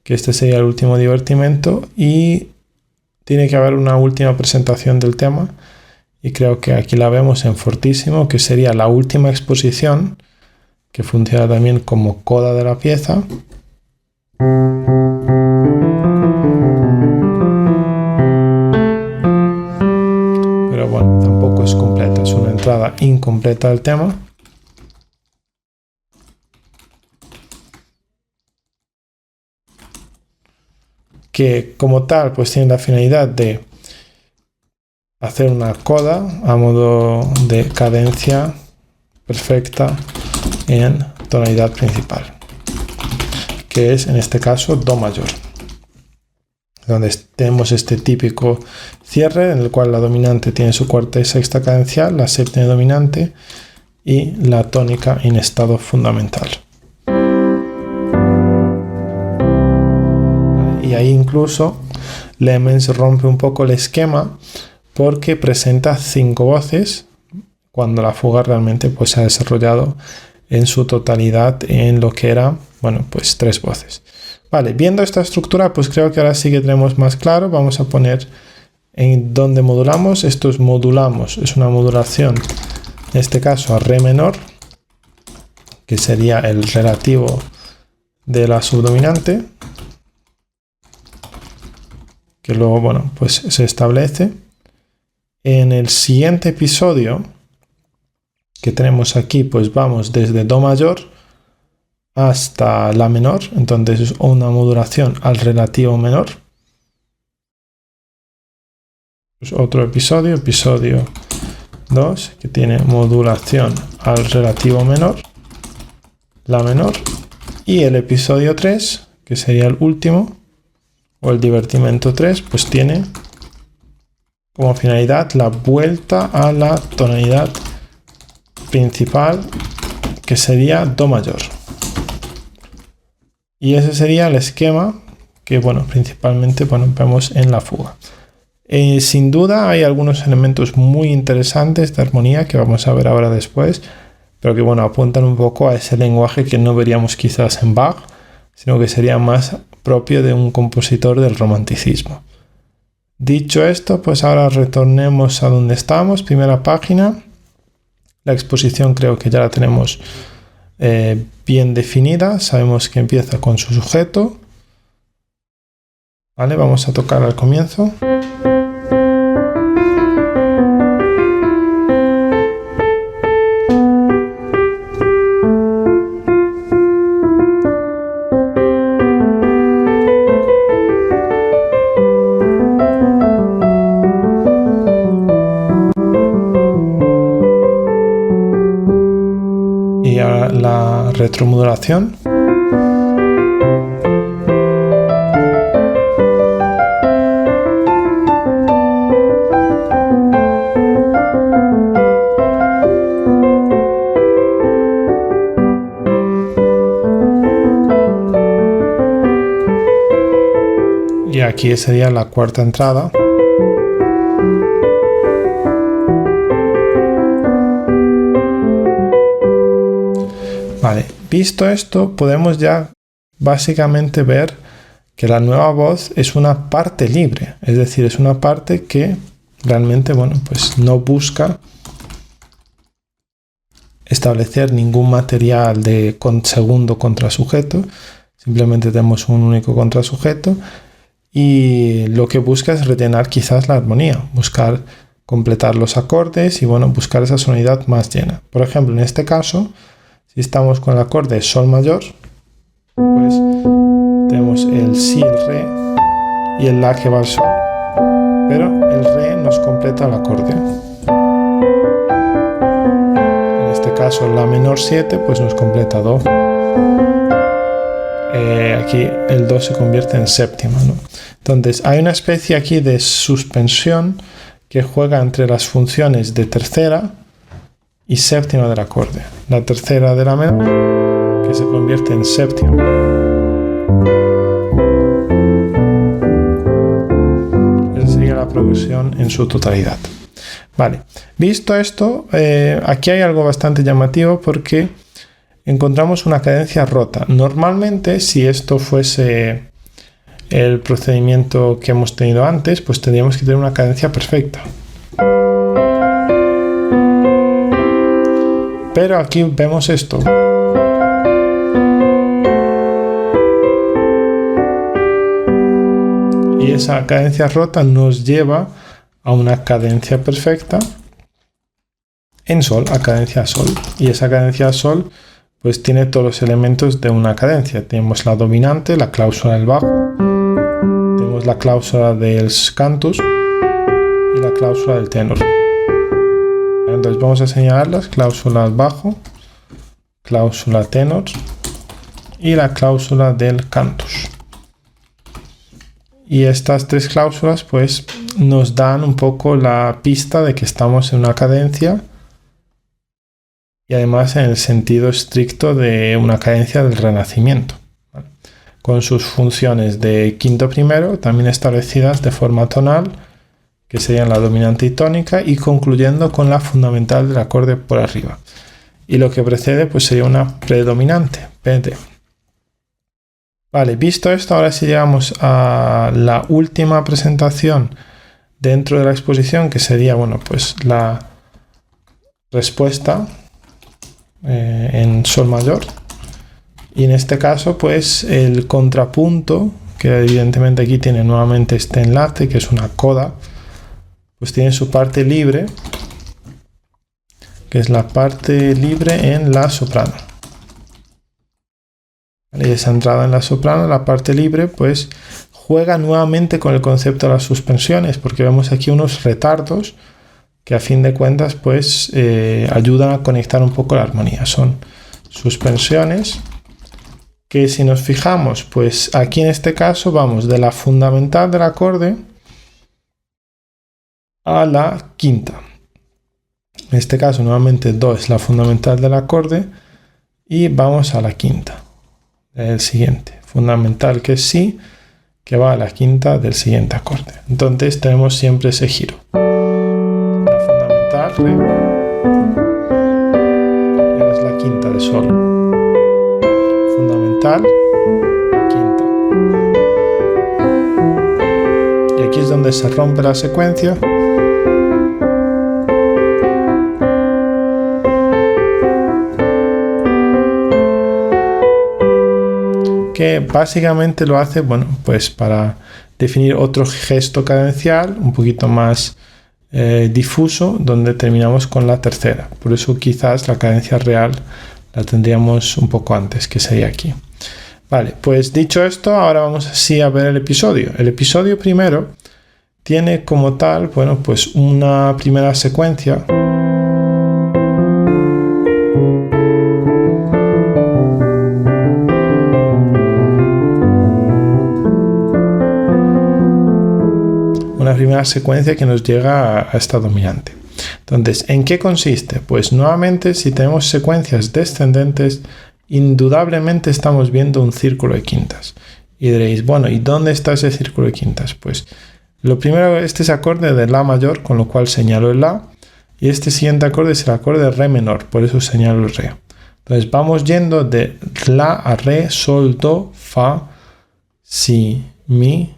que este sería el último divertimento, y tiene que haber una última presentación del tema, y creo que aquí la vemos en fortísimo, que sería la última exposición, que funciona también como coda de la pieza. Pero bueno, tampoco es completa, es una entrada incompleta del tema. Que como tal, pues tiene la finalidad de hacer una coda a modo de cadencia perfecta en tonalidad principal, que es en este caso Do mayor, donde tenemos este típico cierre en el cual la dominante tiene su cuarta y sexta cadencial, la séptima dominante y la tónica en estado fundamental. Y ahí incluso Lemmens rompe un poco el esquema porque presenta 5 voces cuando la fuga realmente pues se ha desarrollado en su totalidad en lo que era, bueno, pues 3 voces. Vale, viendo esta estructura, pues creo que ahora sí que tenemos más claro. Vamos a poner en donde modulamos. Esto es modulamos, es una modulación, en este caso a re menor, que sería el relativo de la subdominante, que luego, bueno, pues se establece. En el siguiente episodio que tenemos aquí, pues vamos desde Do mayor hasta La menor, entonces es una modulación al relativo menor. Pues otro episodio, episodio 2, que tiene modulación al relativo menor, La menor, y el episodio 3, que sería el último, o el divertimento 3, pues tiene como finalidad la vuelta a la tonalidad principal, que sería Do mayor. Y ese sería el esquema que, bueno, principalmente, bueno, vemos en la fuga. Sin duda hay algunos elementos muy interesantes de armonía que vamos a ver ahora después, pero que, bueno, apuntan un poco a ese lenguaje que no veríamos quizás en Bach, sino que sería más propio de un compositor del romanticismo. Dicho esto, pues ahora retornemos a donde estábamos, primera página. La exposición creo que ya la tenemos bien definida. Sabemos que empieza con su sujeto. Vale, vamos a tocar al comienzo. Y ahora la retromodulación. Y aquí sería la cuarta entrada. Vale, visto esto, podemos ya básicamente ver que la nueva voz es una parte libre, es decir, es una parte que realmente, bueno, pues no busca establecer ningún material de segundo contrasujeto, simplemente tenemos un único contrasujeto y lo que busca es rellenar quizás la armonía, buscar completar los acordes y bueno, buscar esa sonoridad más llena. Por ejemplo, en este caso, si estamos con el acorde Sol mayor, pues tenemos el Si, el Re y el La que va al Sol, pero el Re nos completa el acorde. En este caso La menor 7 pues nos completa Do. Aquí el Do se convierte en séptima, ¿no? Entonces hay una especie aquí de suspensión que juega entre las funciones de tercera y séptima del acorde. La tercera de la menor que se convierte en séptima. Esa sería la progresión en su totalidad. Vale, visto esto, aquí hay algo bastante llamativo porque encontramos una cadencia rota. Normalmente, si esto fuese el procedimiento que hemos tenido antes, pues tendríamos que tener una cadencia perfecta. Pero aquí vemos esto. Y esa cadencia rota nos lleva a una cadencia perfecta en Sol, a cadencia Sol. Y esa cadencia Sol pues tiene todos los elementos de una cadencia. Tenemos la dominante, la cláusula del bajo, tenemos la cláusula del cantus y la cláusula del tenor. Entonces vamos a señalarlas: cláusula bajo, cláusula tenor y la cláusula del cantus. Y estas tres cláusulas pues nos dan un poco la pista de que estamos en una cadencia y además en el sentido estricto de una cadencia del renacimiento, ¿vale? Con sus funciones de quinto primero también establecidas de forma tonal, que serían la dominante y tónica, y concluyendo con la fundamental del acorde por arriba. Y lo que precede pues sería una predominante, PD. Vale, visto esto, ahora sí llegamos a la última presentación dentro de la exposición, que sería, bueno, pues la respuesta en Sol mayor. Y en este caso, pues el contrapunto, que evidentemente aquí tiene nuevamente este enlace, que es una coda, pues tiene su parte libre, que es la parte libre en la soprano. Y esa entrada en la soprano, la parte libre, pues juega nuevamente con el concepto de las suspensiones, porque vemos aquí unos retardos que a fin de cuentas pues ayudan a conectar un poco la armonía. Son suspensiones que, si nos fijamos, pues aquí en este caso vamos de la fundamental del acorde a la quinta. En este caso nuevamente Do es la fundamental del acorde y vamos a la quinta. El siguiente, fundamental, que es Si, que va a la quinta del siguiente acorde. Entonces tenemos siempre ese giro. La fundamental, Re, y ahora es la quinta de Sol. Fundamental, quinta. Y aquí es donde se rompe la secuencia. Que básicamente lo hace, bueno, pues para definir otro gesto cadencial un poquito más difuso, donde terminamos con la tercera. Por eso quizás la cadencia real la tendríamos un poco antes, que sería aquí. Vale, pues dicho esto, ahora vamos así a ver el episodio. El episodio primero tiene como tal, bueno, pues una primera secuencia. Una primera secuencia que nos llega a esta dominante. Entonces, ¿en qué consiste? Pues nuevamente, si tenemos secuencias descendentes, indudablemente estamos viendo un círculo de quintas. Y diréis, bueno, ¿y dónde está ese círculo de quintas? Pues lo primero, este es acorde de La mayor, con lo cual señalo el La, y este siguiente acorde es el acorde de Re menor, por eso señalo el Re. Entonces vamos yendo de la a re, sol, do, fa, si, mi,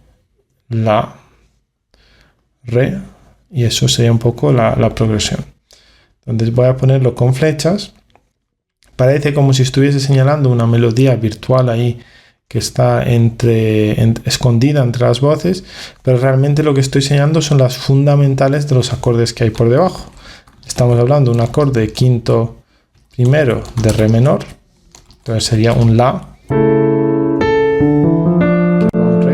la, re, y eso sería un poco la progresión. Entonces voy a ponerlo con flechas. Parece como si estuviese señalando una melodía virtual ahí que está escondida entre las voces, pero realmente lo que estoy señalando son las fundamentales de los acordes que hay por debajo. Estamos hablando de un acorde quinto primero de re menor, entonces sería un la, un re.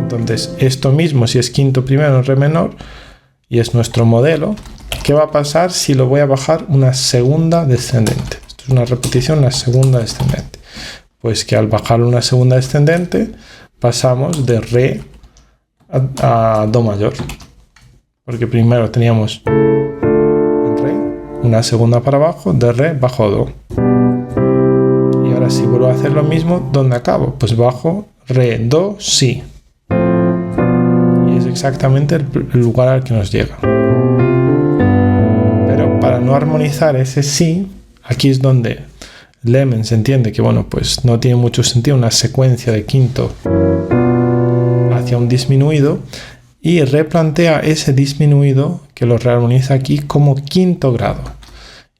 Entonces esto mismo, si es quinto primero en re menor y es nuestro modelo, ¿qué va a pasar si lo voy a bajar una segunda descendente? Esto es una repetición, una segunda descendente. Pues que al bajar una segunda descendente pasamos de re a do mayor. Porque primero teníamos en re, una segunda para abajo, de re bajo do. Y ahora si vuelvo a hacer lo mismo, ¿dónde acabo? Pues bajo re, do, si. Y es exactamente el lugar al que nos llega. Pero para no armonizar ese si, aquí es donde Lemons entiende que, bueno, pues no tiene mucho sentido una secuencia de quinto hacia un disminuido, y replantea ese disminuido que lo rearmoniza aquí como quinto grado.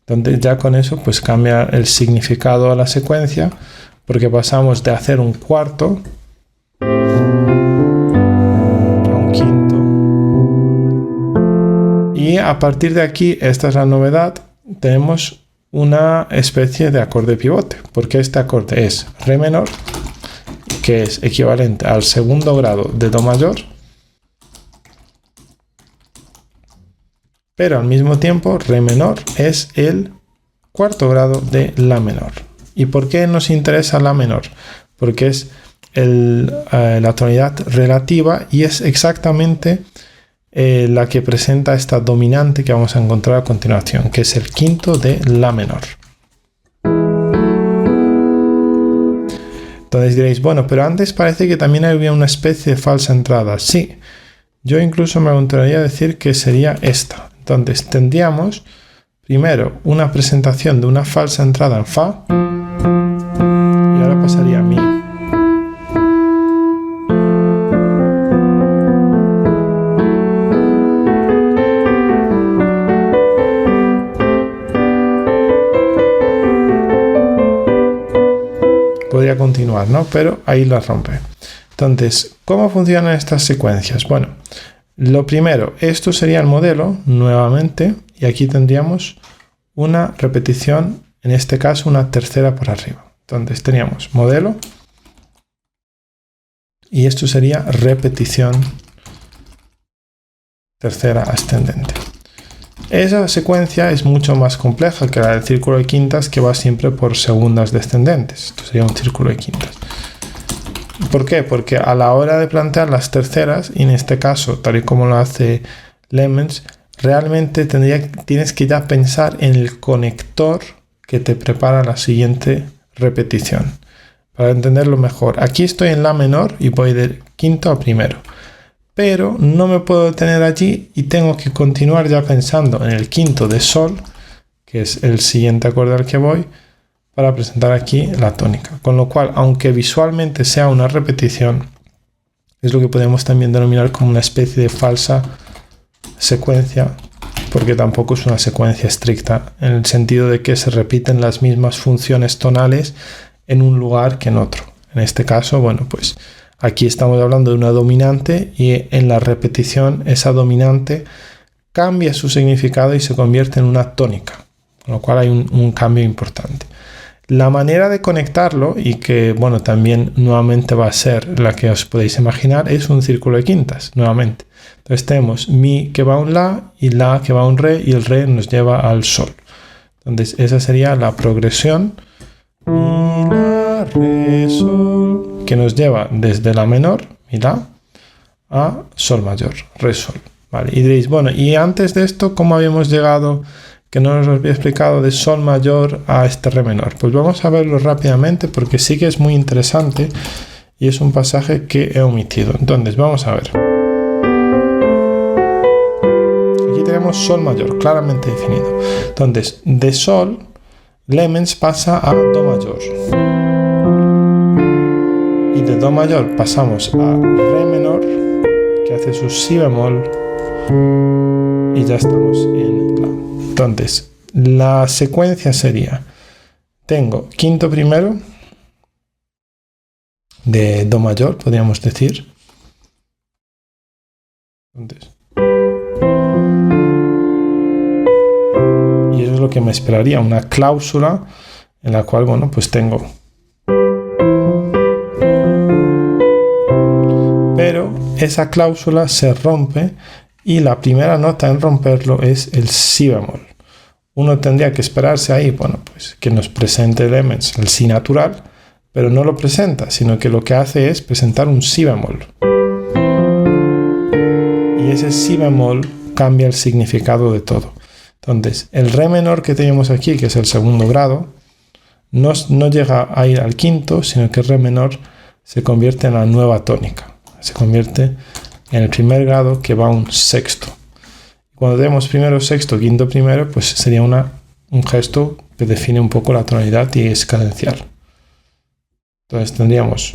Entonces ya con eso pues cambia el significado a la secuencia, porque pasamos de hacer un cuarto a un quinto. Y a partir de aquí, esta es la novedad, tenemos una especie de acorde pivote, porque este acorde es re menor, que es equivalente al segundo grado de do mayor, pero al mismo tiempo re menor es el cuarto grado de la menor. ¿Y por qué nos interesa la menor? Porque es la tonalidad relativa y es exactamente la que presenta esta dominante que vamos a encontrar a continuación, que es el quinto de la menor. Entonces diréis, bueno, pero antes parece que también había una especie de falsa entrada. Sí, yo incluso me aventuraría a decir que sería esta. Entonces tendríamos primero una presentación de una falsa entrada en fa y ahora pasaría a mi. Podría continuar, ¿no? Pero ahí la rompe. Entonces, ¿cómo funcionan estas secuencias? Bueno, lo primero, esto sería el modelo nuevamente y aquí tendríamos una repetición, en este caso una tercera por arriba. Entonces teníamos modelo y esto sería repetición tercera ascendente. Esa secuencia es mucho más compleja que la del círculo de quintas, que va siempre por segundas descendentes. Esto sería un círculo de quintas. ¿Por qué? Porque a la hora de plantear las terceras, y en este caso, tal y como lo hace Lemons, realmente tienes que ya pensar en el conector que te prepara la siguiente repetición. Para entenderlo mejor, aquí estoy en la menor y voy de quinto a primero. Pero no me puedo detener allí y tengo que continuar ya pensando en el quinto de sol, que es el siguiente acorde al que voy, para presentar aquí la tónica. Con lo cual, aunque visualmente sea una repetición, es lo que podemos también denominar como una especie de falsa secuencia, porque tampoco es una secuencia estricta, en el sentido de que se repiten las mismas funciones tonales en un lugar que en otro. En este caso, bueno, pues aquí estamos hablando de una dominante y en la repetición esa dominante cambia su significado y se convierte en una tónica, con lo cual hay un cambio importante. La manera de conectarlo, y que bueno, también nuevamente va a ser la que os podéis imaginar, es un círculo de quintas, nuevamente. Entonces tenemos mi que va a un la y la que va a un re y el re nos lleva al sol. Entonces esa sería la progresión. Mi, la, re, sol, que nos lleva desde la menor, mi la, a sol mayor, re, sol. Vale, y diréis, bueno, y antes de esto, ¿cómo habíamos llegado, que no nos lo había explicado, de sol mayor a este re menor? Pues vamos a verlo rápidamente porque sí que es muy interesante y es un pasaje que he omitido. Entonces vamos a ver. Aquí tenemos sol mayor, claramente definido. Entonces, de sol, Lemens pasa a do mayor. Y de do mayor pasamos a re menor, que hace su si bemol, y ya estamos en la. Entonces, la secuencia sería, tengo quinto primero de do mayor, podríamos decir. Entonces, y eso es lo que me esperaría, una cláusula en la cual, bueno, pues tengo. Pero esa cláusula se rompe y la primera nota en romperlo es el si bemol. Uno tendría que esperarse ahí, bueno, pues que nos presente Lemens el si natural, pero no lo presenta, sino que lo que hace es presentar un si bemol. Y ese si bemol cambia el significado de todo. Entonces, el re menor que tenemos aquí, que es el segundo grado, no llega a ir al quinto, sino que el re menor se convierte en la nueva tónica. Se convierte en el primer grado que va a un sexto. Cuando tenemos primero, sexto, quinto, primero, pues sería un gesto que define un poco la tonalidad y es cadencial. Entonces tendríamos...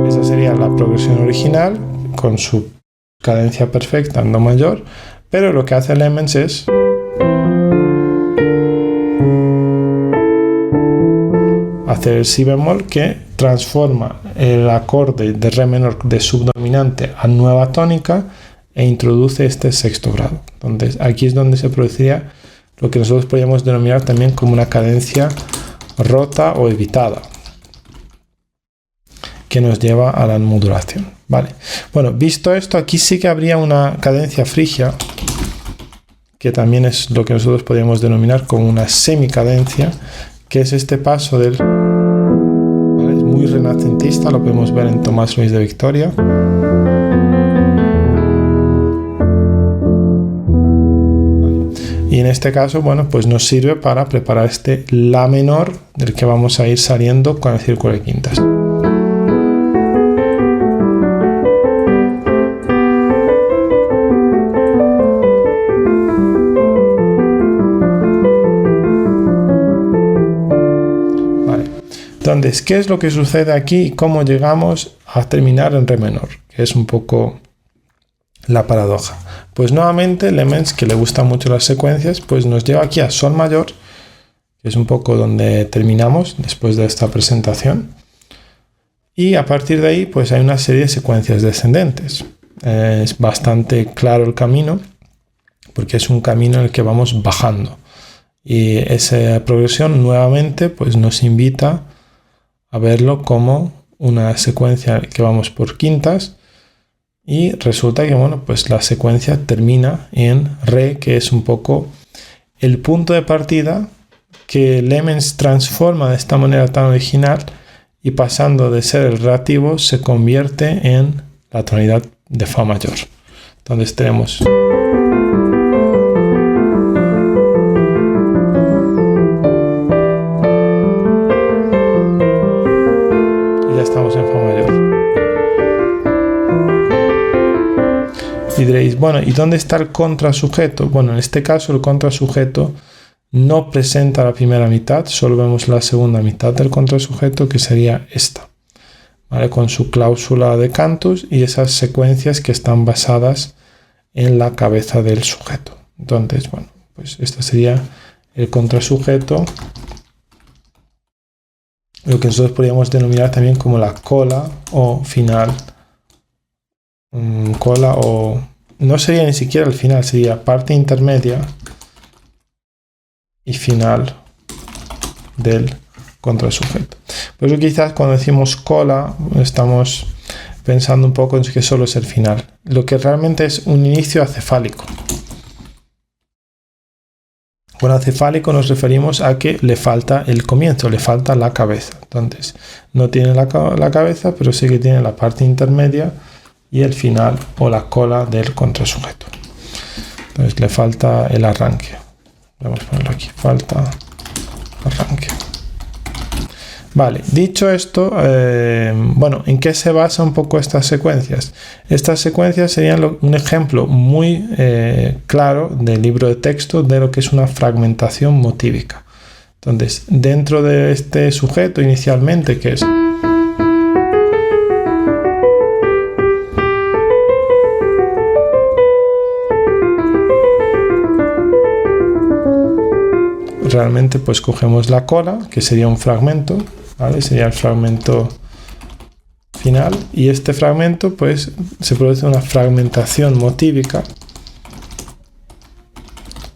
Esa sería la progresión original con su cadencia perfecta en do mayor, pero lo que hace Lemens es... hacer el si bemol que transforma el acorde de re menor de subdominante a nueva tónica e introduce este sexto grado. Entonces aquí es donde se produciría lo que nosotros podríamos denominar también como una cadencia rota o evitada, que nos lleva a la modulación. Vale. Bueno, visto esto, aquí sí que habría una cadencia frigia, que también es lo que nosotros podríamos denominar como una semicadencia, que es este paso del... ¿vale? Es muy renacentista, lo podemos ver en Tomás Luis de Victoria. Y en este caso, bueno, pues nos sirve para preparar este la menor del que vamos a ir saliendo con el círculo de quintas. Entonces, ¿qué es lo que sucede aquí y cómo llegamos a terminar en re menor? Que es un poco la paradoja. Pues nuevamente Lemens, que le gustan mucho las secuencias, pues nos lleva aquí a sol mayor, que es un poco donde terminamos después de esta presentación. Y a partir de ahí, pues hay una serie de secuencias descendentes. Es bastante claro el camino, porque es un camino en el que vamos bajando. Y esa progresión nuevamente pues nos invita a verlo como una secuencia que vamos por quintas y resulta que bueno, pues la secuencia termina en re, que es un poco el punto de partida que Lemens transforma de esta manera tan original y pasando de ser el relativo se convierte en la tonalidad de fa mayor. Entonces tenemos estamos en fa mayor. Y diréis, bueno, ¿y dónde está el contrasujeto? Bueno, en este caso el contrasujeto no presenta la primera mitad, solo vemos la segunda mitad del contrasujeto, que sería esta, ¿vale? Con su cláusula de cantus y esas secuencias que están basadas en la cabeza del sujeto. Entonces, bueno, pues este sería el contrasujeto, lo que nosotros podríamos denominar también como la cola o final. Cola o... no sería ni siquiera el final, sería parte intermedia y final del contrasujeto. Por eso quizás cuando decimos cola estamos pensando un poco en que solo es el final. Lo que realmente es un inicio acefálico. Con acefálico nos referimos a que le falta el comienzo, le falta la cabeza. Entonces, no tiene la cabeza, pero sí que tiene la parte intermedia y el final o la cola del contrasujeto. Entonces, le falta el arranque. Vamos a ponerlo aquí. Falta arranque. Vale, dicho esto, bueno, ¿en qué se basa un poco estas secuencias? Estas secuencias serían un ejemplo muy claro del libro de texto de lo que es una fragmentación motívica. Entonces, dentro de este sujeto inicialmente, que es realmente, pues cogemos la cola, que sería un fragmento, ¿vale? Sería el fragmento final, y este fragmento pues se produce una fragmentación motívica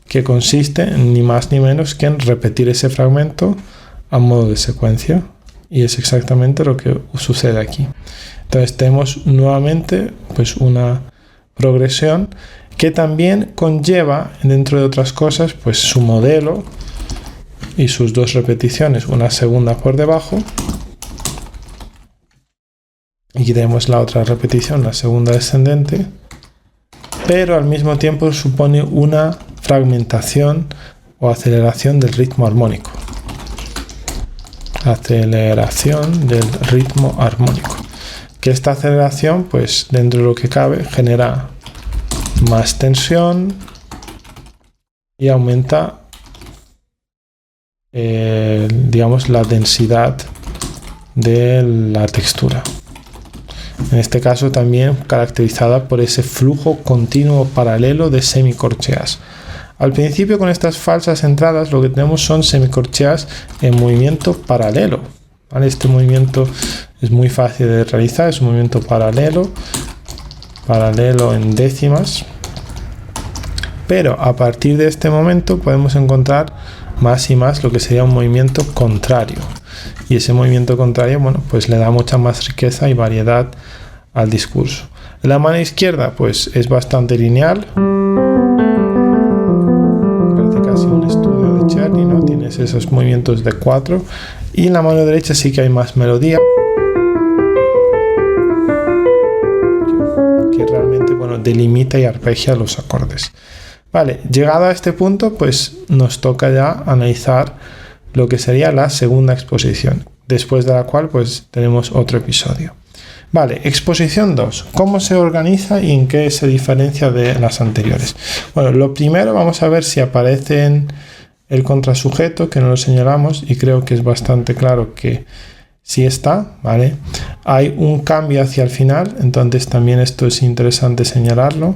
que consiste ni más ni menos que en repetir ese fragmento a modo de secuencia, y es exactamente lo que sucede aquí. Entonces tenemos nuevamente pues una progresión que también conlleva, dentro de otras cosas, pues su modelo y sus dos repeticiones, una segunda por debajo, y aquí tenemos la otra repetición, la segunda descendente, pero al mismo tiempo supone una fragmentación o aceleración del ritmo armónico. Aceleración del ritmo armónico. Que esta aceleración, pues dentro de lo que cabe, genera más tensión y aumenta digamos, la densidad de la textura. En este caso también caracterizada por ese flujo continuo paralelo de semicorcheas. Al principio, con estas falsas entradas, lo que tenemos son semicorcheas en movimiento paralelo, ¿vale? Este movimiento es muy fácil de realizar, es un movimiento paralelo en décimas, pero a partir de este momento podemos encontrar más y más lo que sería un movimiento contrario, y ese movimiento contrario, bueno, pues le da mucha más riqueza y variedad al discurso. La mano izquierda pues es bastante lineal, parece casi un estudio de Czerny, ¿no? Tienes esos movimientos de 4, y en la mano derecha sí que hay más melodía, que realmente, bueno, delimita y arpegia los acordes. Vale, llegado a este punto, pues nos toca ya analizar lo que sería la segunda exposición, después de la cual pues tenemos otro episodio. Vale, exposición 2. ¿Cómo se organiza y en qué se diferencia de las anteriores? Bueno, lo primero vamos a ver si aparece en el contrasujeto, que no lo señalamos, y creo que es bastante claro que sí está, ¿vale? Hay un cambio hacia el final, entonces también esto es interesante señalarlo.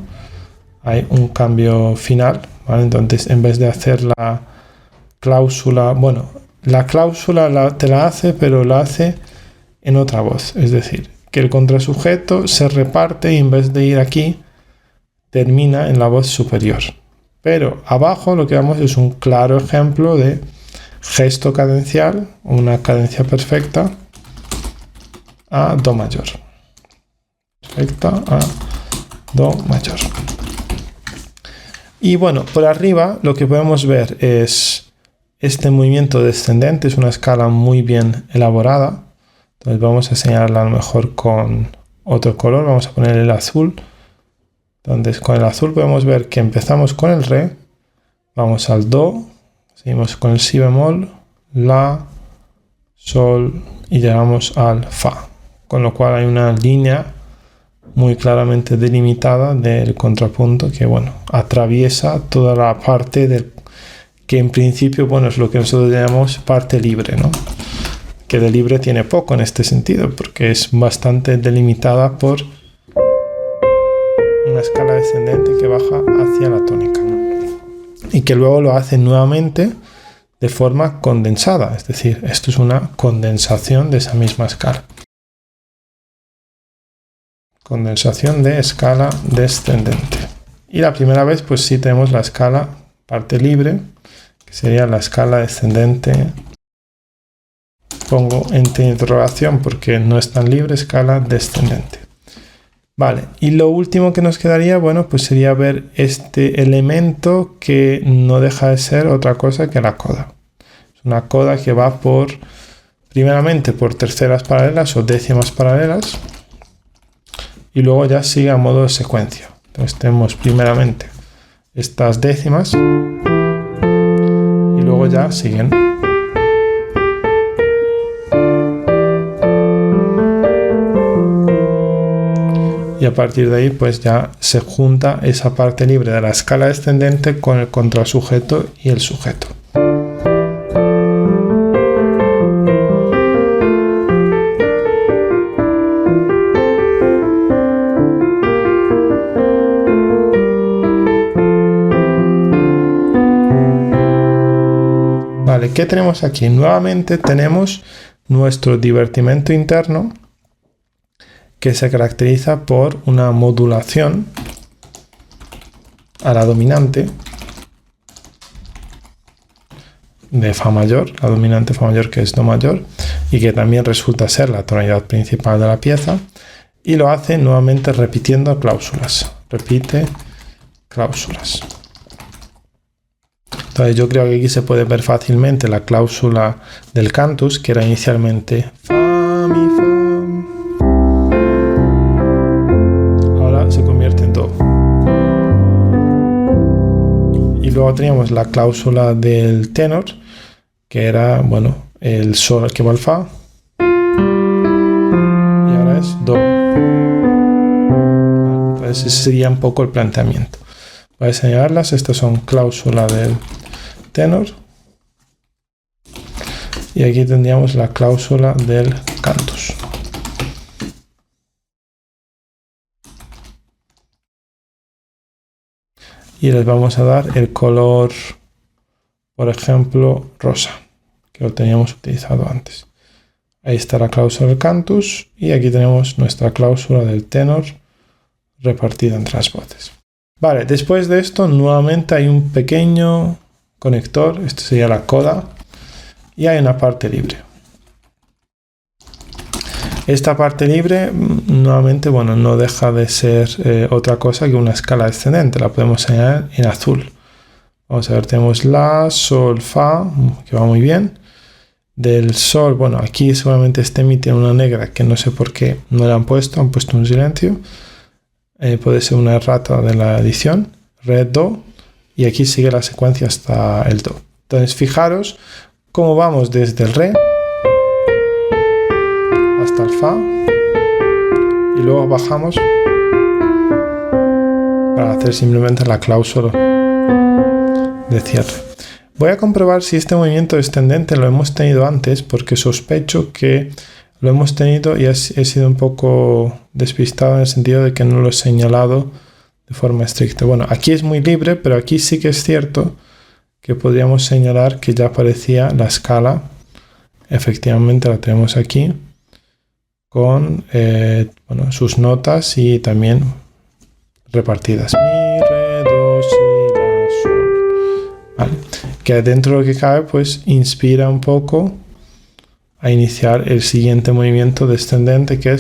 Hay un cambio final, ¿vale? Entonces, en vez de hacer la cláusula, bueno, la cláusula te la hace, pero la hace en otra voz. Es decir, que el contrasujeto se reparte y en vez de ir aquí, termina en la voz superior. Pero abajo lo que vemos es un claro ejemplo de gesto cadencial, una cadencia perfecta a Do mayor. Perfecta a Do mayor. Y bueno, por arriba lo que podemos ver es este movimiento descendente, es una escala muy bien elaborada. Entonces vamos a señalarla a lo mejor con otro color, vamos a poner el azul. Entonces con el azul podemos ver que empezamos con el Re, vamos al Do, seguimos con el Si bemol, La, Sol y llegamos al Fa. Con lo cual hay una línea muy claramente delimitada del contrapunto que, bueno, atraviesa toda la parte del que en principio, bueno, es lo que nosotros llamamos parte libre, ¿no? Que de libre tiene poco en este sentido, porque es bastante delimitada por una escala descendente que baja hacia la tónica, ¿no? Y que luego lo hace nuevamente de forma condensada, es decir, esto es una condensación de esa misma escala. Condensación de escala descendente. Y la primera vez pues sí tenemos la escala parte libre, que sería la escala descendente. Pongo entre interrogación porque no es tan libre, escala descendente. Vale, y lo último que nos quedaría, bueno, pues sería ver este elemento que no deja de ser otra cosa que la coda. Es una coda que va primeramente por terceras paralelas o décimas paralelas, y luego ya sigue a modo de secuencia. Entonces tenemos primeramente estas décimas y luego ya siguen. y a partir de ahí pues ya se junta esa parte libre de la escala descendente con el contrasujeto y el sujeto. Vale, ¿qué tenemos aquí? Nuevamente tenemos nuestro divertimento interno, que se caracteriza por una modulación a la dominante de Fa mayor, la dominante Fa mayor que es Do mayor, y que también resulta ser la tonalidad principal de la pieza, y lo hace nuevamente repitiendo cláusulas. Repite cláusulas. Entonces yo creo que aquí se puede ver fácilmente la cláusula del cantus, que era inicialmente Fa, Mi, Fa. Ahora se convierte en Do. Y luego teníamos la cláusula del tenor, que era, bueno, el Sol que va al Fa. Y ahora es Do. Entonces ese sería un poco el planteamiento. Voy a señalarlas. Estas son cláusula del tenor. Y aquí tendríamos la cláusula del cantus. Y les vamos a dar el color, por ejemplo, rosa, que lo teníamos utilizado antes. Ahí está la cláusula del cantus y aquí tenemos nuestra cláusula del tenor repartida entre las voces. Vale, después de esto nuevamente hay un pequeño conector, esto sería la coda, y hay una parte libre. Esta parte libre nuevamente, bueno, no deja de ser otra cosa que una escala descendente, la podemos señalar en azul. Vamos a ver, tenemos La, Sol, Fa, que va muy bien. Del Sol, bueno, aquí seguramente este Mi tiene una negra que no sé por qué no le han puesto un silencio. Puede ser una errata de la edición. Re, Do, y aquí sigue la secuencia hasta el Do. Entonces fijaros cómo vamos desde el Re hasta el Fa y luego bajamos para hacer simplemente la cláusula de cierre. Voy a comprobar si este movimiento descendente lo hemos tenido antes, porque sospecho que lo hemos tenido y he sido un poco despistado en el sentido de que no lo he señalado de forma estricta. Bueno, aquí es muy libre, pero aquí sí que es cierto que podríamos señalar que ya aparecía la escala. Efectivamente la tenemos aquí con bueno, sus notas y también repartidas. Mi, Re, Do, Si, La, Sol. Vale. Que dentro de lo que cabe, pues inspira un poco a iniciar el siguiente movimiento descendente, que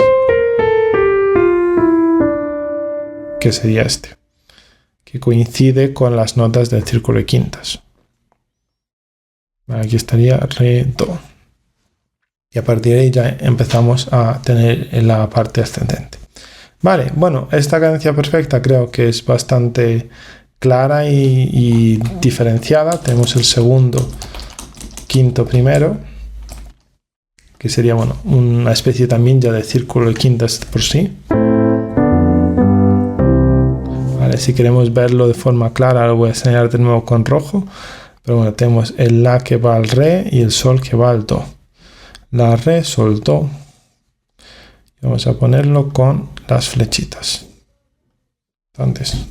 sería este, que coincide con las notas del círculo de quintas. Vale, aquí estaría Re, Do. Y a partir de ahí ya empezamos a tener la parte ascendente. Vale, bueno, esta cadencia perfecta creo que es bastante clara y diferenciada. Tenemos el segundo, quinto, primero, que sería, bueno, una especie también ya de círculo de quintas por sí. Vale, si queremos verlo de forma clara lo voy a señalar de nuevo con rojo. Pero bueno, tenemos el La que va al Re y el Sol que va al Do. La, Re, Sol, Do. Vamos a ponerlo con las flechitas. Entonces.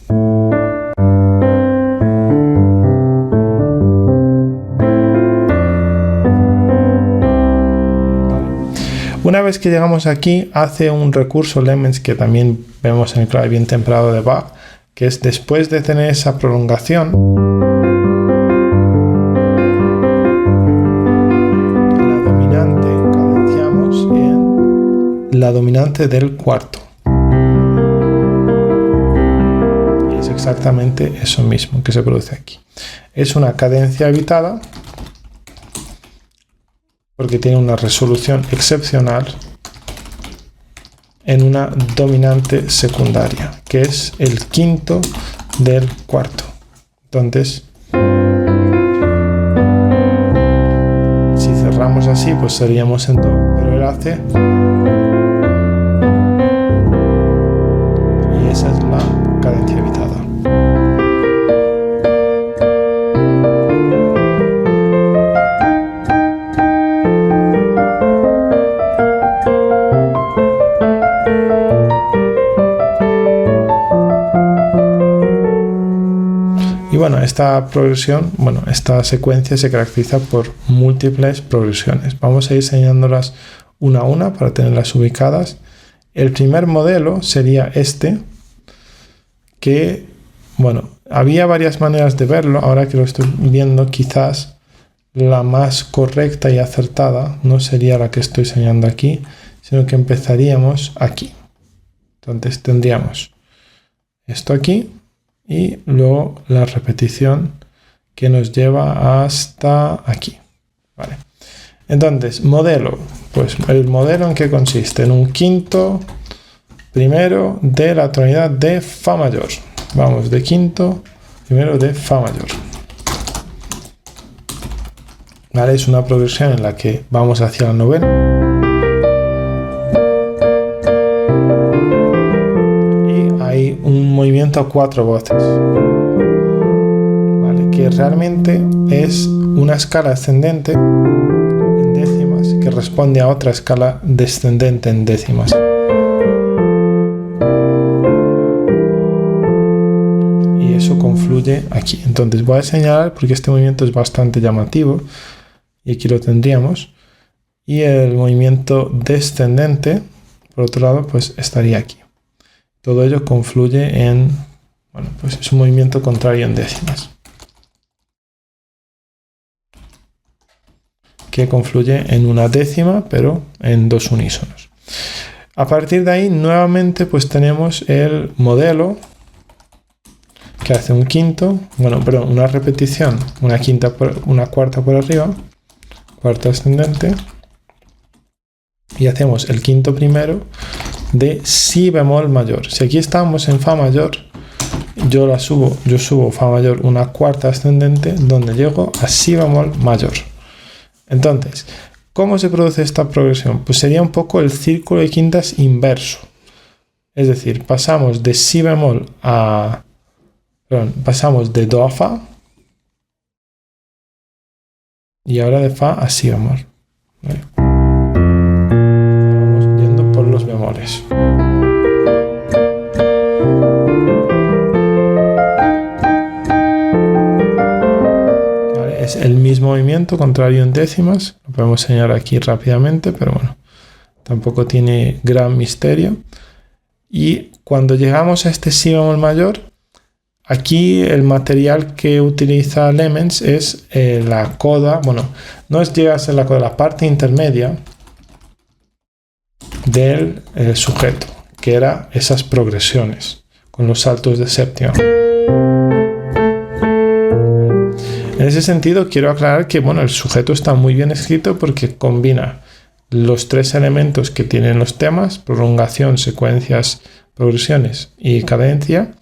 Una vez que llegamos aquí, hace un recurso Lemmens que también vemos en el clave bien templado de Bach, que es después de tener esa prolongación, la dominante cadenciamos en la dominante del cuarto. Y es exactamente eso mismo que se produce aquí. Es una cadencia evitada porque tiene una resolución excepcional en una dominante secundaria, que es el quinto del cuarto. Entonces, si cerramos así, pues seríamos en Do, pero él hace Y bueno, esta progresión, bueno, esta secuencia se caracteriza por múltiples progresiones. Vamos a ir señalándolas una a una para tenerlas ubicadas. El primer modelo sería este, que, bueno, había varias maneras de verlo. Ahora que lo estoy viendo, quizás la más correcta y acertada no sería la que estoy señalando aquí, sino que empezaríamos aquí. Entonces tendríamos esto aquí y luego la repetición que nos lleva hasta aquí. Vale. Entonces, modelo. Pues el modelo en qué consiste, en un quinto primero de la tonalidad de fa mayor. Vamos de quinto primero de fa mayor. Vale, es una progresión en la que vamos hacia la novena. Y hay un movimiento a 4 voces. Vale, que realmente es una escala ascendente en décimas que responde a otra escala descendente en décimas. Y eso confluye aquí. Entonces voy a señalar porque este movimiento es bastante llamativo. Y aquí lo tendríamos. Y el movimiento descendente, por otro lado, pues estaría aquí. Todo ello confluye en, bueno, pues es un movimiento contrario en décimas. Que confluye en una décima, pero en dos unísonos. A partir de ahí, nuevamente, pues tenemos el modelo que hace un quinto, bueno, perdón, una repetición, una cuarta por arriba, cuarta ascendente, y hacemos el quinto primero de si bemol mayor. Si aquí estamos en fa mayor, yo subo fa mayor una cuarta ascendente donde llego a si bemol mayor. Entonces, ¿cómo se produce esta progresión? Pues sería un poco el círculo de quintas inverso. Es decir, pasamos de si bemol a... Perdón, pasamos de do a fa. Y ahora de fa a si bemol. ¿Vale? Vamos yendo por los bemoles. ¿Vale? Es el mismo movimiento, contrario en décimas. Lo podemos señalar aquí rápidamente, pero bueno, tampoco tiene gran misterio. Y cuando llegamos a este si bemol mayor, aquí el material que utiliza Lemens es la coda, bueno, no llega a ser la coda, la parte intermedia del sujeto, que era esas progresiones con los saltos de séptima. En ese sentido quiero aclarar que bueno, el sujeto está muy bien escrito porque combina los tres elementos que tienen los temas, prolongación, secuencias, progresiones y cadencia.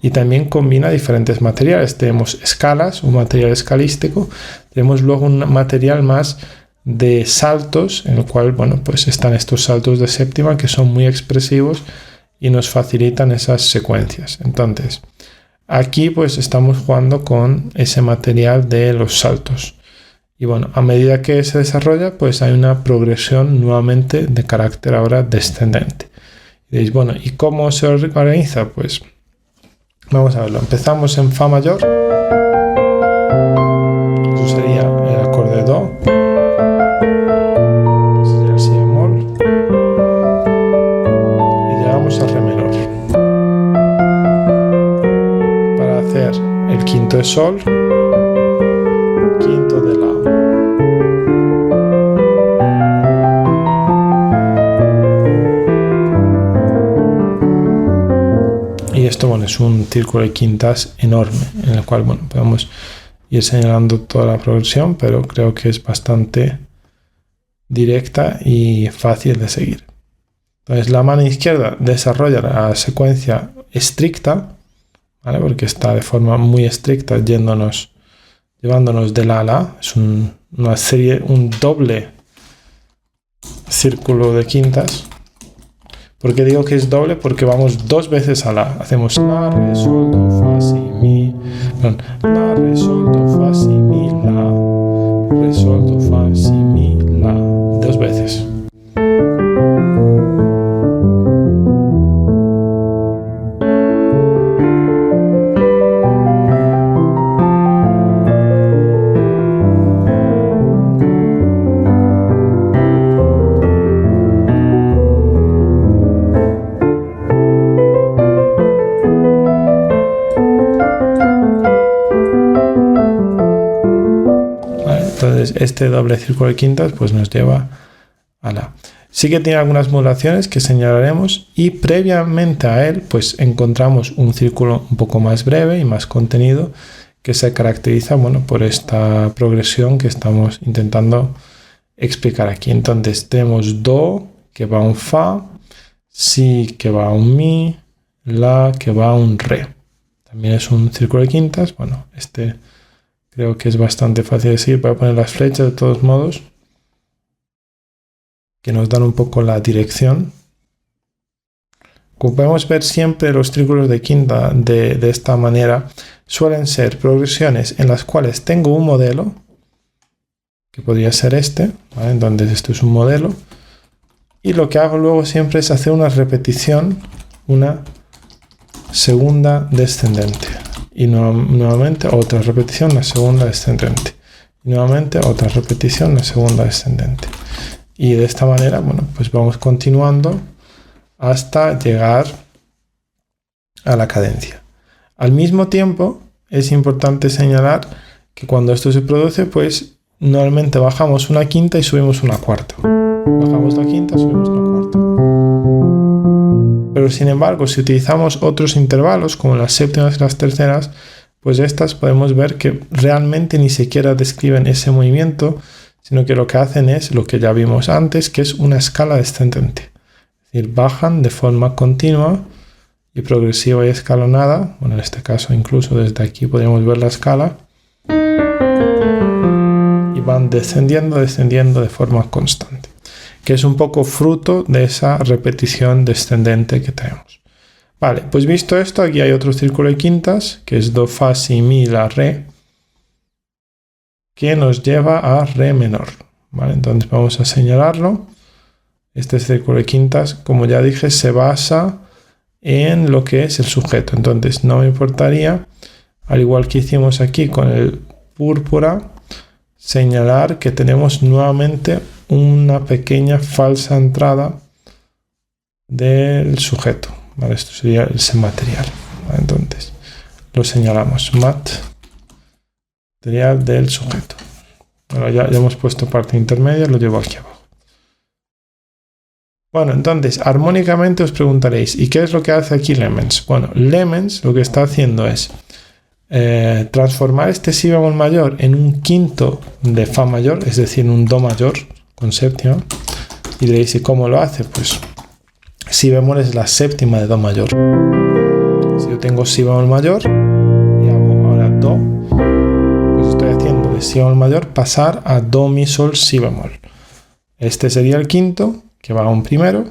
Y también combina diferentes materiales. Tenemos escalas, un material escalístico. Tenemos luego un material más de saltos, en el cual, bueno, pues están estos saltos de séptima que son muy expresivos y nos facilitan esas secuencias. Entonces, aquí pues estamos jugando con ese material de los saltos. Y bueno, a medida que se desarrolla, pues hay una progresión nuevamente de carácter ahora descendente. Y diréis, bueno, ¿y cómo se organiza? Pues vamos a verlo. Empezamos en fa mayor. Eso sería el acorde do. Ese sería el si bemol. Y llegamos a re menor. Para hacer el quinto de sol, quinto de la. Y esto, bueno, es un círculo de quintas enorme, en el cual, bueno, podemos ir señalando toda la progresión, pero creo que es bastante directa y fácil de seguir. Entonces, la mano izquierda desarrolla la secuencia estricta, ¿vale? Porque está de forma muy estricta, llevándonos de la a la. Es una serie, un doble círculo de quintas. ¿Por qué digo que es doble? Porque vamos dos veces a la. Hacemos la, re, sol, do, fa, si, mi. Perdón. La, re, sol, do, fa, si, mi, la. Re, sol, do, fa, si, mi, la. Dos veces. Entonces este doble círculo de quintas pues nos lleva a la. Sí que tiene algunas modulaciones que señalaremos y previamente a él pues encontramos un círculo un poco más breve y más contenido que se caracteriza, bueno, por esta progresión que estamos intentando explicar aquí. Entonces tenemos Do que va a un Fa, Si que va a un Mi, La que va a un Re. También es un círculo de quintas. Bueno, este creo que es bastante fácil de seguir. Voy a poner las flechas de todos modos, que nos dan un poco la dirección. Como podemos ver, siempre los círculos de quinta de esta manera suelen ser progresiones en las cuales tengo un modelo, que podría ser este, ¿vale? Entonces esto es un modelo, y lo que hago luego siempre es hacer una repetición, una segunda descendente, y nuevamente otra repetición, una segunda descendente, y nuevamente otra repetición, una segunda descendente. Y de esta manera, bueno, pues vamos continuando hasta llegar a la cadencia. Al mismo tiempo, es importante señalar que cuando esto se produce, pues normalmente bajamos una quinta y subimos una cuarta. Bajamos la quinta, subimos la cuarta. Pero sin embargo, si utilizamos otros intervalos, como las séptimas y las terceras, pues estas podemos ver que realmente ni siquiera describen ese movimiento, sino que lo que hacen es lo que ya vimos antes, que es una escala descendente. Es decir, bajan de forma continua y progresiva y escalonada. Bueno, en este caso incluso desde aquí podríamos ver la escala. Y van descendiendo de forma constante, que es un poco fruto de esa repetición descendente que tenemos. Vale, pues visto esto, aquí hay otro círculo de quintas, que es Do, Fa, Si, Mi, La, Re, que nos lleva a Re menor. ¿Vale? Entonces vamos a señalarlo. Este círculo de quintas, como ya dije, se basa en lo que es el sujeto. Entonces no me importaría, al igual que hicimos aquí con el púrpura, señalar que tenemos nuevamente una pequeña falsa entrada del sujeto. ¿Vale? Esto sería ese material. ¿Vale? Entonces lo señalamos, material del sujeto. Bueno, ya hemos puesto parte intermedia, lo llevo aquí abajo. Bueno, entonces, armónicamente os preguntaréis, ¿y qué es lo que hace aquí Lemmens? Bueno, Lemmens lo que está haciendo es transformar este Si bemol mayor en un quinto de Fa mayor, es decir, un Do mayor con séptima. Y diréis, ¿y cómo lo hace? Pues Si bemol es la séptima de Do mayor. Si yo tengo Si bemol mayor y hago ahora Do, pues estoy haciendo de Si bemol mayor pasar a Do, Mi, Sol, Si bemol. Este sería el quinto, que va a un primero,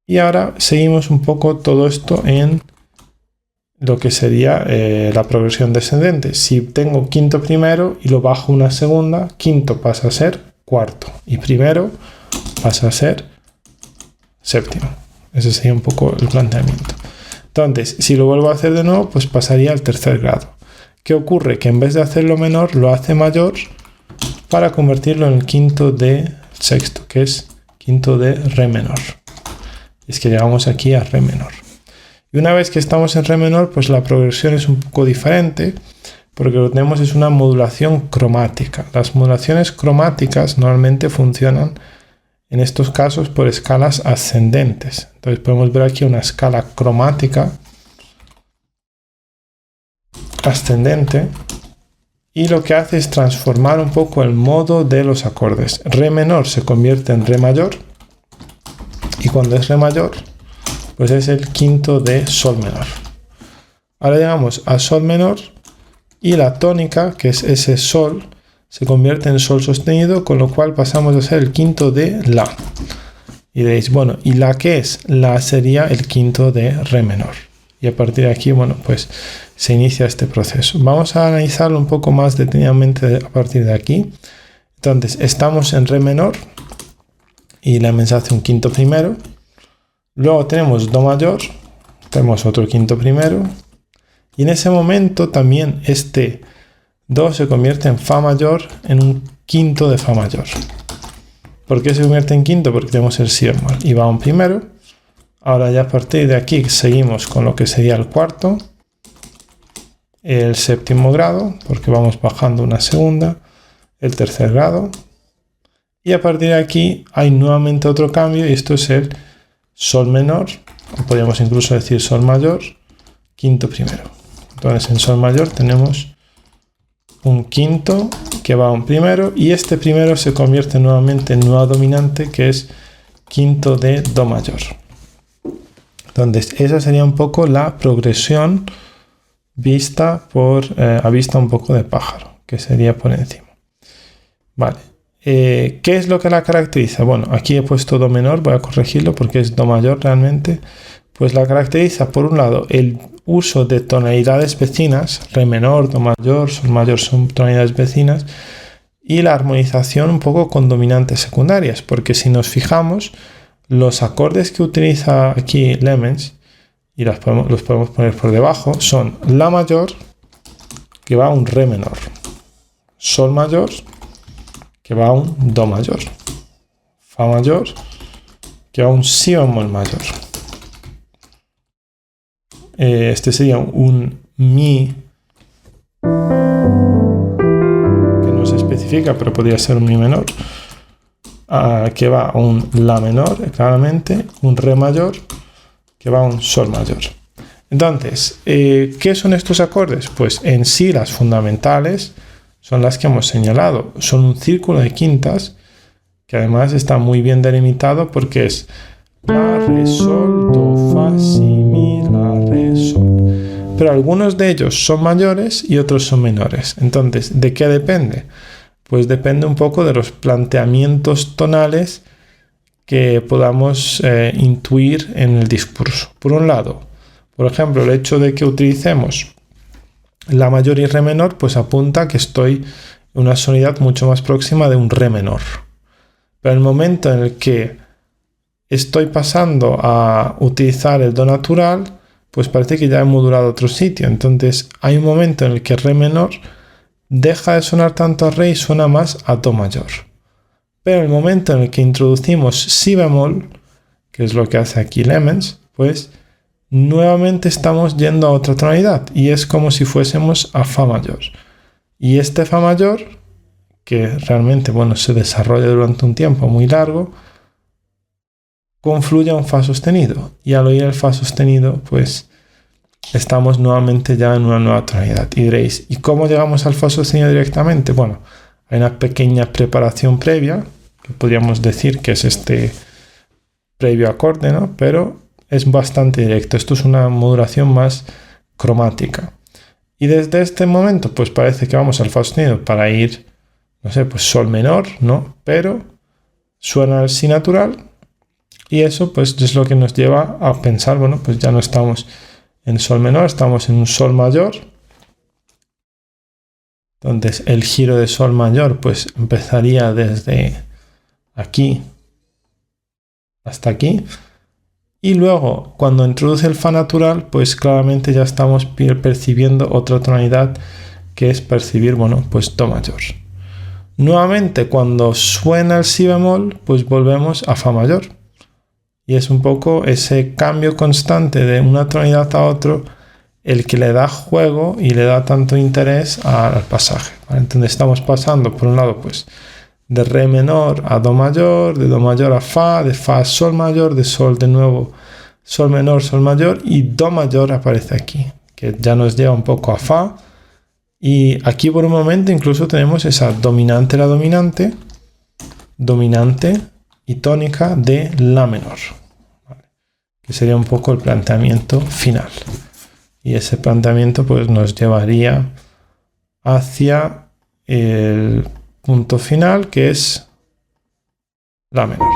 y ahora seguimos un poco todo esto en lo que sería la progresión descendente. Si tengo quinto primero y lo bajo una segunda, quinto pasa a ser cuarto y primero pasa a ser séptimo. Ese sería un poco el planteamiento. Entonces, si lo vuelvo a hacer de nuevo, pues pasaría al tercer grado. ¿Qué ocurre? Que en vez de hacerlo menor, lo hace mayor para convertirlo en el quinto de sexto, que es quinto de Re menor. Es que llegamos aquí a Re menor. Y una vez que estamos en Re menor, pues la progresión es un poco diferente, porque lo que tenemos es una modulación cromática. Las modulaciones cromáticas normalmente funcionan en estos casos por escalas ascendentes. Entonces podemos ver aquí una escala cromática ascendente, y lo que hace es transformar un poco el modo de los acordes. Re menor se convierte en Re mayor, y cuando es Re mayor, pues es el quinto de Sol menor. Ahora llegamos a Sol menor, y la tónica, que es ese Sol, se convierte en Sol sostenido, con lo cual pasamos a ser el quinto de La. Y diréis, bueno, ¿y La qué es? La sería el quinto de Re menor. Y a partir de aquí, bueno, pues se inicia este proceso. Vamos a analizarlo un poco más detenidamente a partir de aquí. Entonces, estamos en Re menor y Lemmens hace un quinto primero. Luego tenemos Do mayor, tenemos otro quinto primero. Y en ese momento también este Do se convierte en Fa mayor en un quinto de Fa mayor. ¿Por qué se convierte en quinto? Porque tenemos el Si bemol y va a un primero. Ahora ya a partir de aquí seguimos con lo que sería el cuarto, el séptimo grado, porque vamos bajando una segunda, el tercer grado. Y a partir de aquí hay nuevamente otro cambio y esto es el sol menor, o podríamos incluso decir sol mayor, quinto primero. Entonces en sol mayor tenemos un quinto que va a un primero y este primero se convierte nuevamente en nueva dominante que es quinto de do mayor. Entonces esa sería un poco la progresión vista a vista un poco de pájaro, que sería por encima. Vale. ¿Qué es lo que la caracteriza? Bueno, aquí he puesto do menor, voy a corregirlo porque es do mayor realmente. Pues la caracteriza, por un lado, el uso de tonalidades vecinas, re menor, do mayor, sol mayor son tonalidades vecinas, y la armonización un poco con dominantes secundarias, porque si nos fijamos, los acordes que utiliza aquí Lemens, y los podemos poner por debajo, son la mayor, que va a un re menor, sol mayor, que va a un do mayor, fa mayor, que va a un si bemol mayor. Este sería un mi, que no se especifica, pero podría ser un mi menor, que va a un la menor, claramente, un re mayor, que va a un sol mayor. Entonces, ¿qué son estos acordes? Pues en sí las fundamentales son las que hemos señalado. Son un círculo de quintas que además está muy bien delimitado porque es la, re, sol, do, fa, si, mi, la, re, sol. Pero algunos de ellos son mayores y otros son menores. Entonces, ¿de qué depende? Pues depende un poco de los planteamientos tonales que podamos intuir en el discurso. Por un lado, por ejemplo, el hecho de que utilicemos la mayor y re menor, pues apunta a que estoy en una sonoridad mucho más próxima de un re menor. Pero el momento en el que estoy pasando a utilizar el do natural, pues parece que ya he modulado a otro sitio. Entonces hay un momento en el que re menor deja de sonar tanto a re y suena más a do mayor. Pero el momento en el que introducimos si bemol, que es lo que hace aquí Lemens, pues nuevamente estamos yendo a otra tonalidad y es como si fuésemos a fa mayor. Y este fa mayor, que realmente se desarrolla durante un tiempo muy largo, confluye a un fa sostenido. Y al oír el fa sostenido, pues estamos nuevamente ya en una nueva tonalidad. Y diréis, ¿y cómo llegamos al fa sostenido directamente? Bueno, hay una pequeña preparación previa, que podríamos decir que es este previo acorde, ¿no? Pero es bastante directo. Esto es una modulación más cromática. Y desde este momento, pues parece que vamos al fa sostenido para ir, no sé, pues sol menor, ¿no? Pero suena el si natural y eso pues es lo que nos lleva a pensar, bueno, pues ya no estamos en sol menor, estamos en un sol mayor. Entonces el giro de sol mayor pues empezaría desde aquí hasta aquí. Y luego, cuando introduce el fa natural, pues claramente ya estamos percibiendo otra tonalidad que es percibir, pues do mayor. Nuevamente, cuando suena el si bemol, pues volvemos a fa mayor. Y es un poco ese cambio constante de una tonalidad a otro el que le da juego y le da tanto interés al pasaje, ¿vale? Entonces estamos pasando, por un lado, pues de re menor a do mayor, de do mayor a fa, de fa a sol mayor, de sol de nuevo sol menor, sol mayor y do mayor aparece aquí, que ya nos lleva un poco a fa. Y aquí por un momento incluso tenemos esa dominante, la dominante, dominante y tónica de la menor, ¿vale? Que sería un poco el planteamiento final. Y ese planteamiento pues nos llevaría hacia el punto final, que es la menor.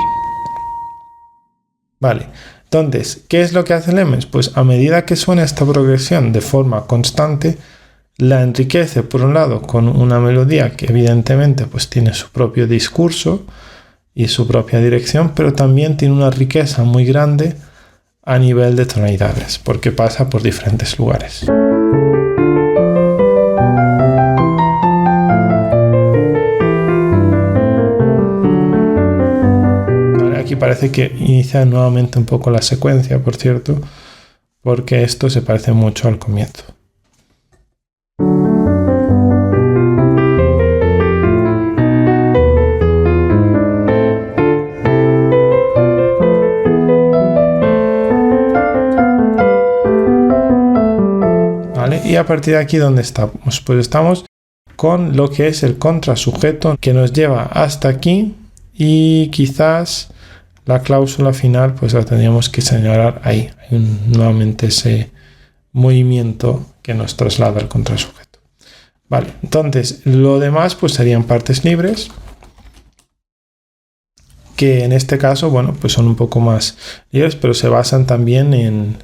Vale, entonces, ¿qué es lo que hace Lemens? Pues a medida que suena esta progresión de forma constante, la enriquece por un lado con una melodía que evidentemente pues tiene su propio discurso y su propia dirección, pero también tiene una riqueza muy grande a nivel de tonalidades, porque pasa por diferentes lugares. Aquí parece que inicia nuevamente un poco la secuencia, por cierto, porque esto se parece mucho al comienzo. a partir de aquí, ¿dónde estamos? Pues estamos con lo que es el contrasujeto que nos lleva hasta aquí y quizás la cláusula final pues la tendríamos que señalar ahí. Hay nuevamente ese movimiento que nos traslada al contrasujeto. Vale, entonces lo demás pues serían partes libres, que en este caso, bueno, pues son un poco más libres, pero se basan también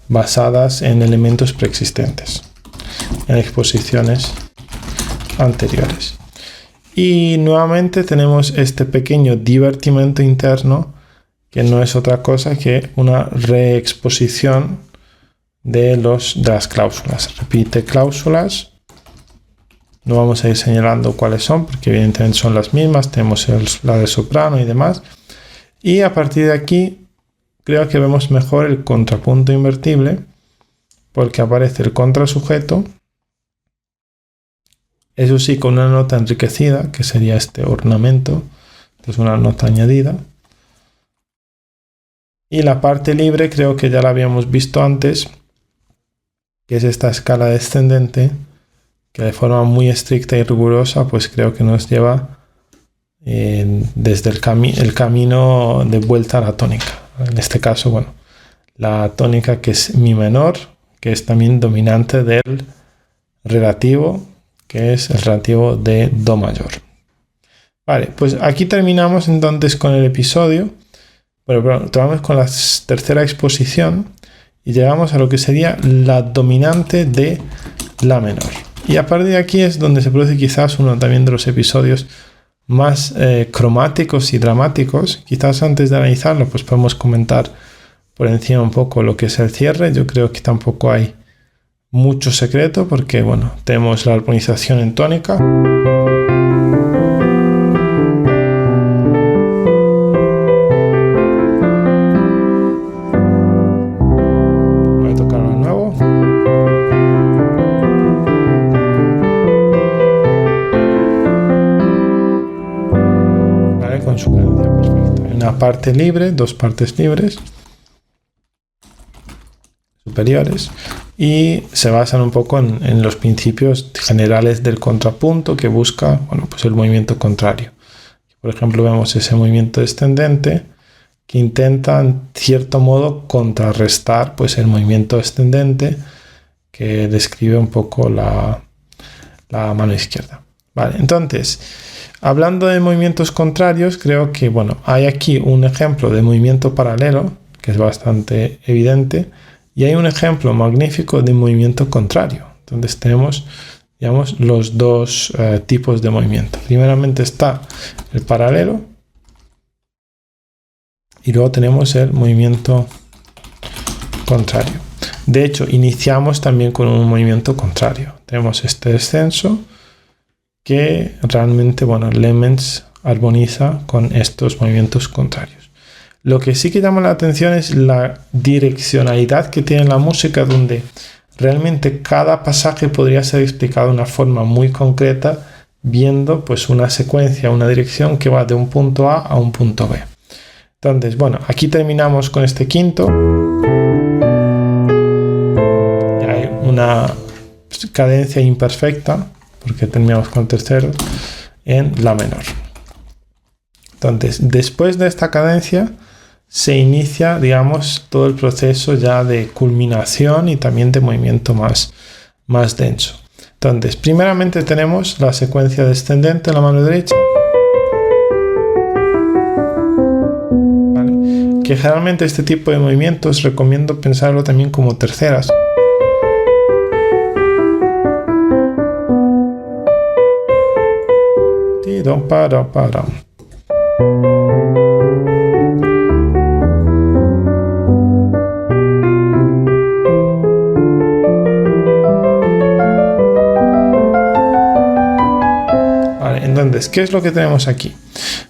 basadas en elementos preexistentes, en exposiciones anteriores. Y nuevamente tenemos este pequeño divertimento interno que no es otra cosa que una reexposición de las cláusulas. Repite cláusulas. No vamos a ir señalando cuáles son porque evidentemente son las mismas. Tenemos la de soprano y demás. Y a partir de aquí creo que vemos mejor el contrapunto invertible porque aparece el contrasujeto. Eso sí, con una nota enriquecida, que sería este ornamento, que es una nota añadida. Y la parte libre creo que ya la habíamos visto antes, que es esta escala descendente, que de forma muy estricta y rigurosa, pues creo que nos lleva desde el camino de vuelta a la tónica. En este caso, bueno, la tónica que es mi menor, que es también dominante del relativo, que es el relativo de do mayor. Vale, pues aquí terminamos entonces con el episodio. Bueno, tomamos con la tercera exposición y llegamos a lo que sería la dominante de la menor. Y a partir de aquí es donde se produce quizás uno también de los episodios más cromáticos y dramáticos. Quizás antes de analizarlo, pues podemos comentar por encima un poco lo que es el cierre. Yo creo que tampoco hay mucho secreto porque, bueno, tenemos la armonización en tónica. Voy a tocarlo de nuevo. Vale, con su cadencia perfecta. Hay una parte libre, dos partes libres superiores. Y se basan un poco en los principios generales del contrapunto que busca, bueno, pues el movimiento contrario. Por ejemplo, vemos ese movimiento descendente que intenta en cierto modo contrarrestar pues el movimiento ascendente que describe un poco la mano izquierda. Vale, entonces, hablando de movimientos contrarios, creo que bueno, hay aquí un ejemplo de movimiento paralelo que es bastante evidente. Y hay un ejemplo magnífico de movimiento contrario. Entonces tenemos, digamos, los dos tipos de movimiento. Primeramente está el paralelo y luego tenemos el movimiento contrario. De hecho, iniciamos también con un movimiento contrario. Tenemos este descenso que realmente, bueno, Lemens armoniza con estos movimientos contrarios. Lo que sí que llama la atención es la direccionalidad que tiene la música, donde realmente cada pasaje podría ser explicado de una forma muy concreta, viendo pues una secuencia, una dirección que va de un punto A a un punto B. Entonces, bueno, aquí terminamos con este quinto. Y hay una cadencia imperfecta, porque terminamos con el tercero, en la menor. Entonces, después de esta cadencia, se inicia, digamos, todo el proceso ya de culminación y también de movimiento más denso. Entonces, primeramente tenemos la secuencia descendente en la mano derecha, ¿vale? Que generalmente este tipo de movimientos recomiendo pensarlo también como terceras. Entonces, ¿qué es lo que tenemos aquí?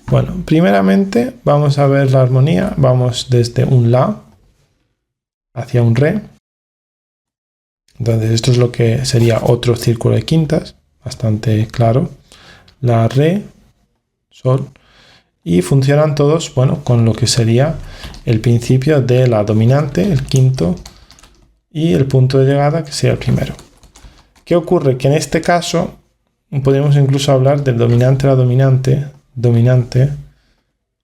Bueno, primeramente vamos a ver la armonía. Vamos desde un La hacia un Re. Entonces, esto es lo que sería otro círculo de quintas, bastante claro. La, Re, Sol. Y funcionan todos, bueno, con lo que sería el principio de la dominante, el quinto, y el punto de llegada, que sería el primero. ¿Qué ocurre? Que en este caso podemos incluso hablar del dominante, la dominante, dominante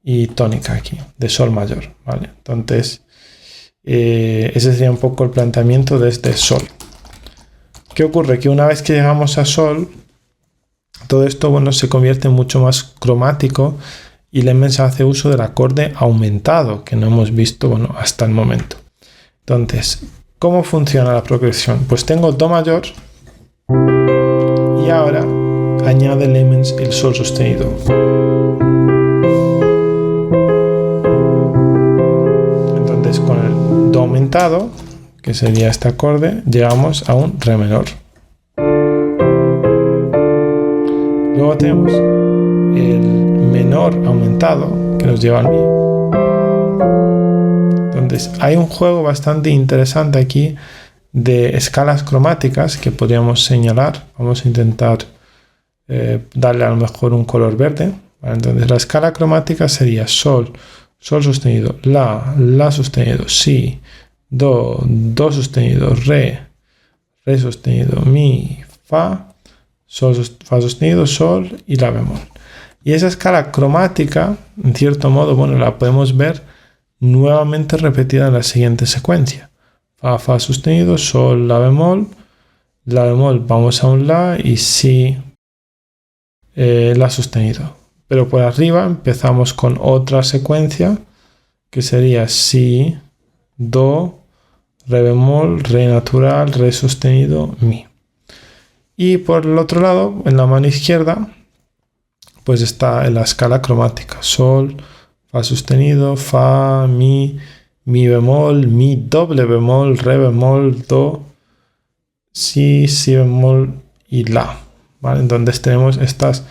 y tónica aquí, de sol mayor, ¿vale? Entonces, ese sería un poco el planteamiento desde sol. ¿Qué ocurre? Que una vez que llegamos a sol, todo esto, bueno, se convierte mucho más cromático y Lemmens hace uso del acorde aumentado, que no hemos visto, bueno, hasta el momento. Entonces, ¿cómo funciona la progresión? Pues tengo do mayor y ahora añade Lemmens el sol sostenido. Entonces, con el do aumentado, que sería este acorde, llegamos a un re menor. Luego tenemos el menor aumentado, que nos lleva al mi. Entonces, hay un juego bastante interesante aquí de escalas cromáticas que podríamos señalar. Vamos a intentar darle a lo mejor un color verde. ¿Vale? Entonces, la escala cromática sería sol, sol sostenido, la sostenido, si, do sostenido, re sostenido, mi, fa, sol, fa sostenido, sol y la bemol. Y esa escala cromática, en cierto modo, bueno, la podemos ver nuevamente repetida en la siguiente secuencia. Fa, fa sostenido, sol, la bemol, vamos a un la y si, la sostenido. Pero por arriba empezamos con otra secuencia que sería si, do, re bemol, re natural, re sostenido, mi. Y por el otro lado, en la mano izquierda, pues está en la escala cromática. Sol, fa sostenido, fa, mi bemol, mi doble bemol, re bemol, do, si bemol y la. ¿Vale? Entonces tenemos estas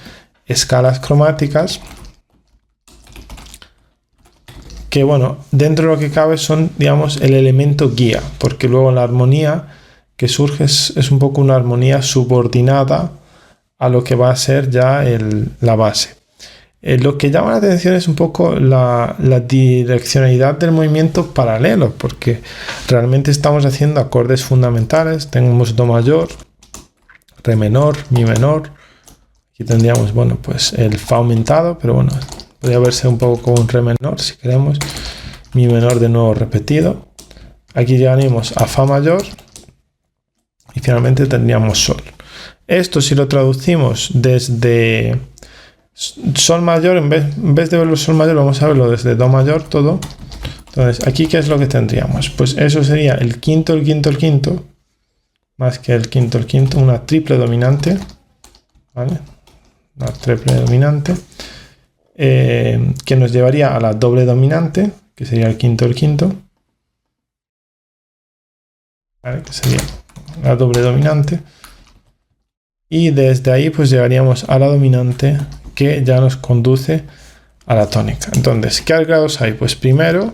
escalas cromáticas que, bueno, dentro de lo que cabe son, digamos, el elemento guía, porque luego la armonía que surge es un poco una armonía subordinada a lo que va a ser ya la base. Lo que llama la atención es un poco la direccionalidad del movimiento paralelo, porque realmente estamos haciendo acordes fundamentales. Tenemos do mayor, re menor, mi menor. Aquí tendríamos, bueno, pues el fa aumentado, pero bueno, podría verse un poco como un re menor si queremos. Mi menor de nuevo repetido. Aquí llegaríamos a fa mayor y finalmente tendríamos sol. Esto, si lo traducimos desde sol mayor, en vez de verlo sol mayor, vamos a verlo desde do mayor todo. Entonces, aquí, ¿qué es lo que tendríamos? Pues eso sería el quinto, más que el quinto, una triple dominante, ¿vale? Una triple dominante, que nos llevaría a la doble dominante, que sería el quinto, ¿vale? Que sería la doble dominante. Y desde ahí pues llegaríamos a la dominante, que ya nos conduce a la tónica. Entonces, ¿qué grados hay? Pues primero,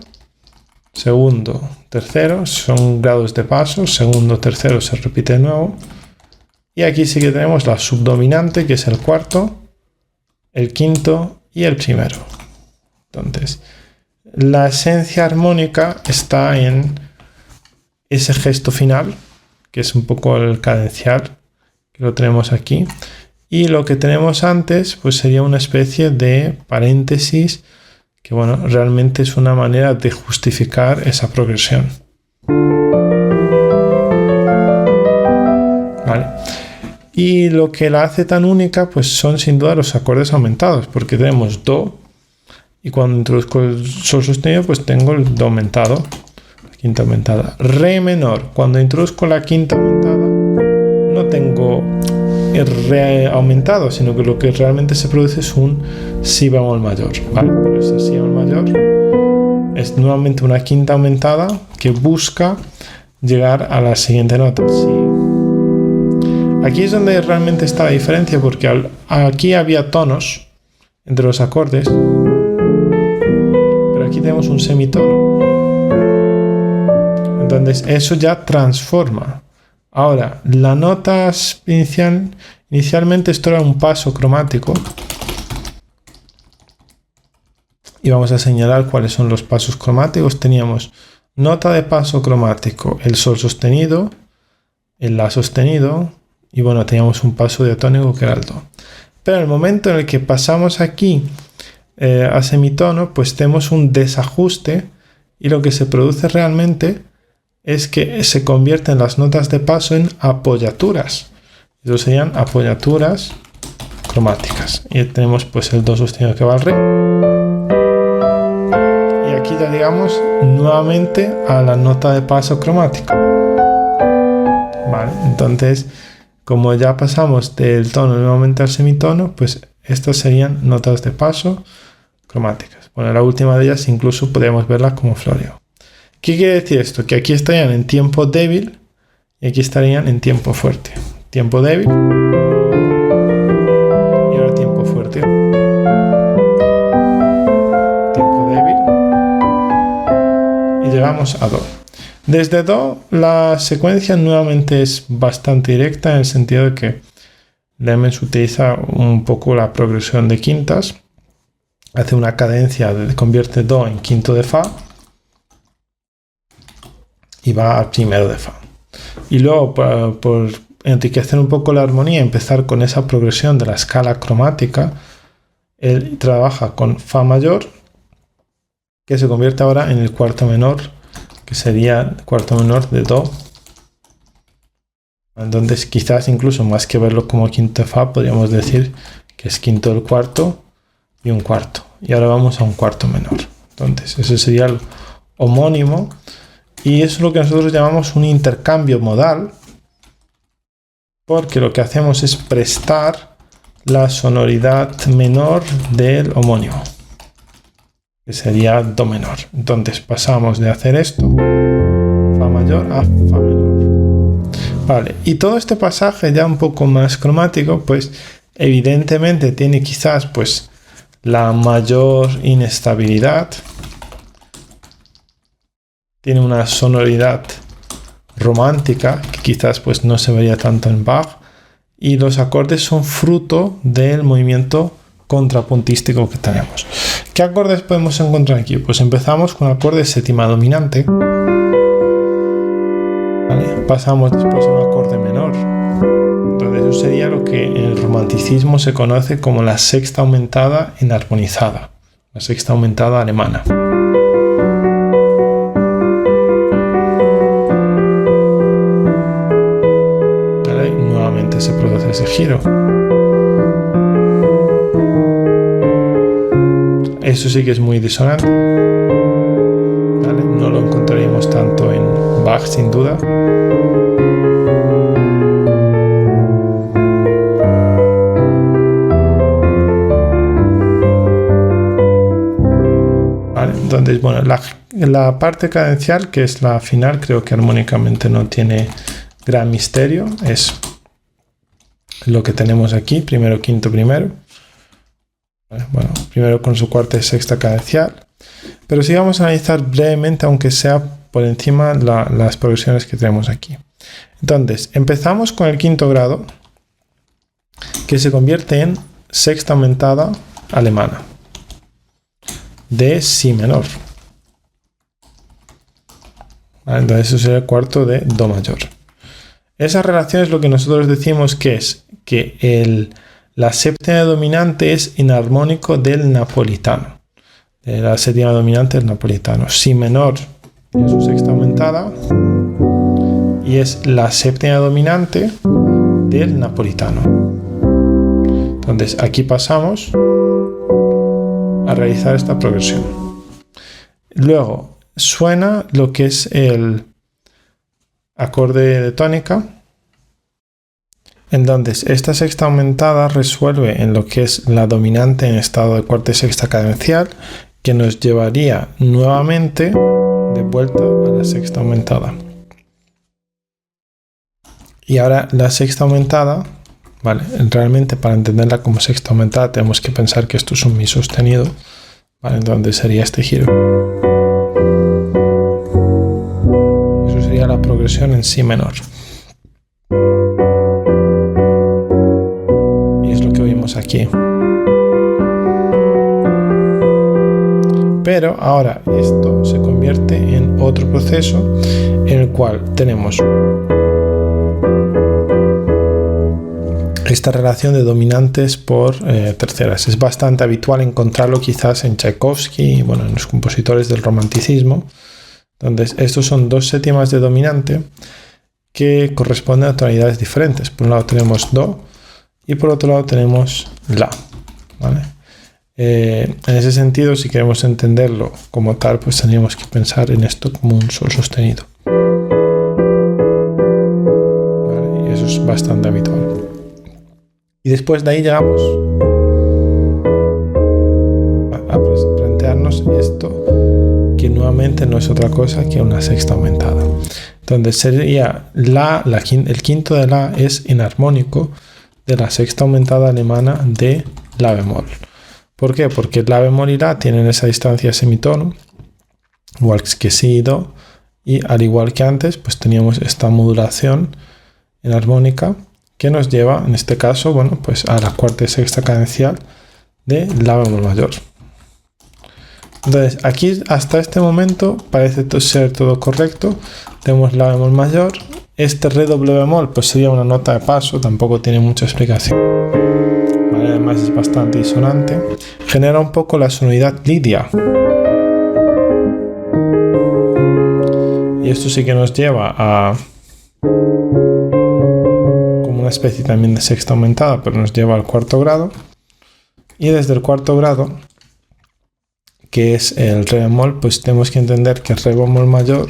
segundo, tercero, son grados de paso. Segundo, tercero se repite de nuevo. Y aquí sí que tenemos la subdominante, que es el cuarto, el quinto y el primero. Entonces, la esencia armónica está en ese gesto final, que es un poco el cadencial, que lo tenemos aquí, y lo que tenemos antes pues sería una especie de paréntesis que, bueno, realmente es una manera de justificar esa progresión. ¿Vale? Y lo que la hace tan única pues son sin duda los acordes aumentados, porque tenemos do y cuando introduzco el sol sostenido pues tengo el do aumentado, la quinta aumentada. Re menor, cuando introduzco la quinta aumentada no tengo el re aumentado, sino que lo que realmente se produce es un si bemol mayor, ¿vale? Pero ese si bemol mayor es nuevamente una quinta aumentada que busca llegar a la siguiente nota. Si. Aquí es donde realmente está la diferencia, porque aquí había tonos entre los acordes, pero aquí tenemos un semitono. Entonces eso ya transforma. Ahora, la nota inicialmente esto era un paso cromático. Y vamos a señalar cuáles son los pasos cromáticos. Teníamos nota de paso cromático, el sol sostenido, el la sostenido y bueno, teníamos un paso diatónico que era el do. Pero en el momento en el que pasamos aquí a semitono, pues tenemos un desajuste y lo que se produce realmente es que se convierten las notas de paso en apoyaturas. Eso serían apoyaturas cromáticas. Y tenemos pues el do sostenido que va al re. Y aquí ya llegamos nuevamente a la nota de paso cromática. Vale, entonces como ya pasamos del tono nuevamente al semitono, pues estas serían notas de paso cromáticas. Bueno, la última de ellas incluso podemos verla como floreo. ¿Qué quiere decir esto? Que aquí estarían en tiempo débil y aquí estarían en tiempo fuerte. Tiempo débil y ahora tiempo fuerte. Tiempo débil y llegamos a do. Desde do la secuencia nuevamente es bastante directa en el sentido de que Lemmens utiliza un poco la progresión de quintas, hace una cadencia, convierte do en quinto de fa y va al primero de fa. Y luego por enriquecer un poco la armonía, empezar con esa progresión de la escala cromática, él trabaja con fa mayor, que se convierte ahora en el cuarto menor, que sería el cuarto menor de do. Entonces quizás incluso más que verlo como quinto de fa, podríamos decir que es quinto del cuarto y un cuarto. Y ahora vamos a un cuarto menor. Entonces ese sería el homónimo y eso es lo que nosotros llamamos un intercambio modal, porque lo que hacemos es prestar la sonoridad menor del homónimo, que sería do menor. Entonces pasamos de hacer esto, fa mayor a fa menor. Vale, y todo este pasaje ya un poco más cromático, pues evidentemente tiene quizás pues la mayor inestabilidad, tiene una sonoridad romántica que quizás pues no se vería tanto en Bach, y los acordes son fruto del movimiento contrapuntístico que tenemos. ¿Qué acordes podemos encontrar aquí? Pues empezamos con acorde séptima dominante, ¿vale? Pasamos después a un acorde menor. Entonces eso sería lo que en el romanticismo se conoce como la sexta aumentada enarmonizada, la sexta aumentada alemana. ¿Vale? Nuevamente se produce ese giro. Eso sí que es muy disonante, ¿vale? No lo encontraríamos tanto en Bach sin duda. Vale, entonces, bueno, la parte cadencial, que es la final, creo que armónicamente no tiene gran misterio. Es lo que tenemos aquí, primero, quinto, primero. Bueno, primero con su cuarta y sexta cadencial, pero sí vamos a analizar brevemente, aunque sea por encima, las progresiones que tenemos aquí. Entonces, empezamos con el quinto grado, que se convierte en sexta aumentada alemana, de si menor. Vale, entonces eso sería el cuarto de do mayor. Esa relación es lo que nosotros decimos que es que la séptima dominante es enarmónico del napolitano. La séptima dominante del napolitano. Si menor es su sexta aumentada y es la séptima dominante del napolitano. Entonces aquí pasamos a realizar esta progresión. Luego suena lo que es el acorde de tónica. Entonces, esta sexta aumentada resuelve en lo que es la dominante en estado de cuarta y sexta cadencial, que nos llevaría nuevamente de vuelta a la sexta aumentada. Y ahora la sexta aumentada, vale, realmente para entenderla como sexta aumentada tenemos que pensar que esto es un mi sostenido, vale, entonces sería este giro. Eso sería la progresión en si menor. Aquí. Pero ahora esto se convierte en otro proceso en el cual tenemos esta relación de dominantes por terceras. Es bastante habitual encontrarlo quizás en Tchaikovsky, bueno, en los compositores del romanticismo. Entonces, estos son dos séptimas de dominante que corresponden a tonalidades diferentes. Por un lado tenemos Do y por otro lado tenemos La, ¿vale? En ese sentido, si queremos entenderlo como tal, pues tendríamos que pensar en esto como un Sol sostenido. ¿Vale? Y eso es bastante habitual. Y después de ahí llegamos a plantearnos esto, que nuevamente no es otra cosa que una sexta aumentada. Entonces sería el quinto de La es enarmónico de la sexta aumentada alemana de La bemol. ¿Por qué? Porque La bemol y La tienen esa distancia semitono, igual que Si y Do, y al igual que antes, pues teníamos esta modulación enarmónica que nos lleva, en este caso, bueno, pues a la cuarta y sexta cadencial de La bemol mayor. Entonces, aquí hasta este momento parece ser todo correcto. Tenemos La bemol mayor. Este Re doble bemol pues sería una nota de paso, tampoco tiene mucha explicación. Vale, además es bastante disonante. Genera un poco la sonoridad lidia. Y esto sí que nos lleva a como una especie también de sexta aumentada, pero nos lleva al cuarto grado. Y desde el cuarto grado, que es el Re bemol, pues tenemos que entender que el Re bemol mayor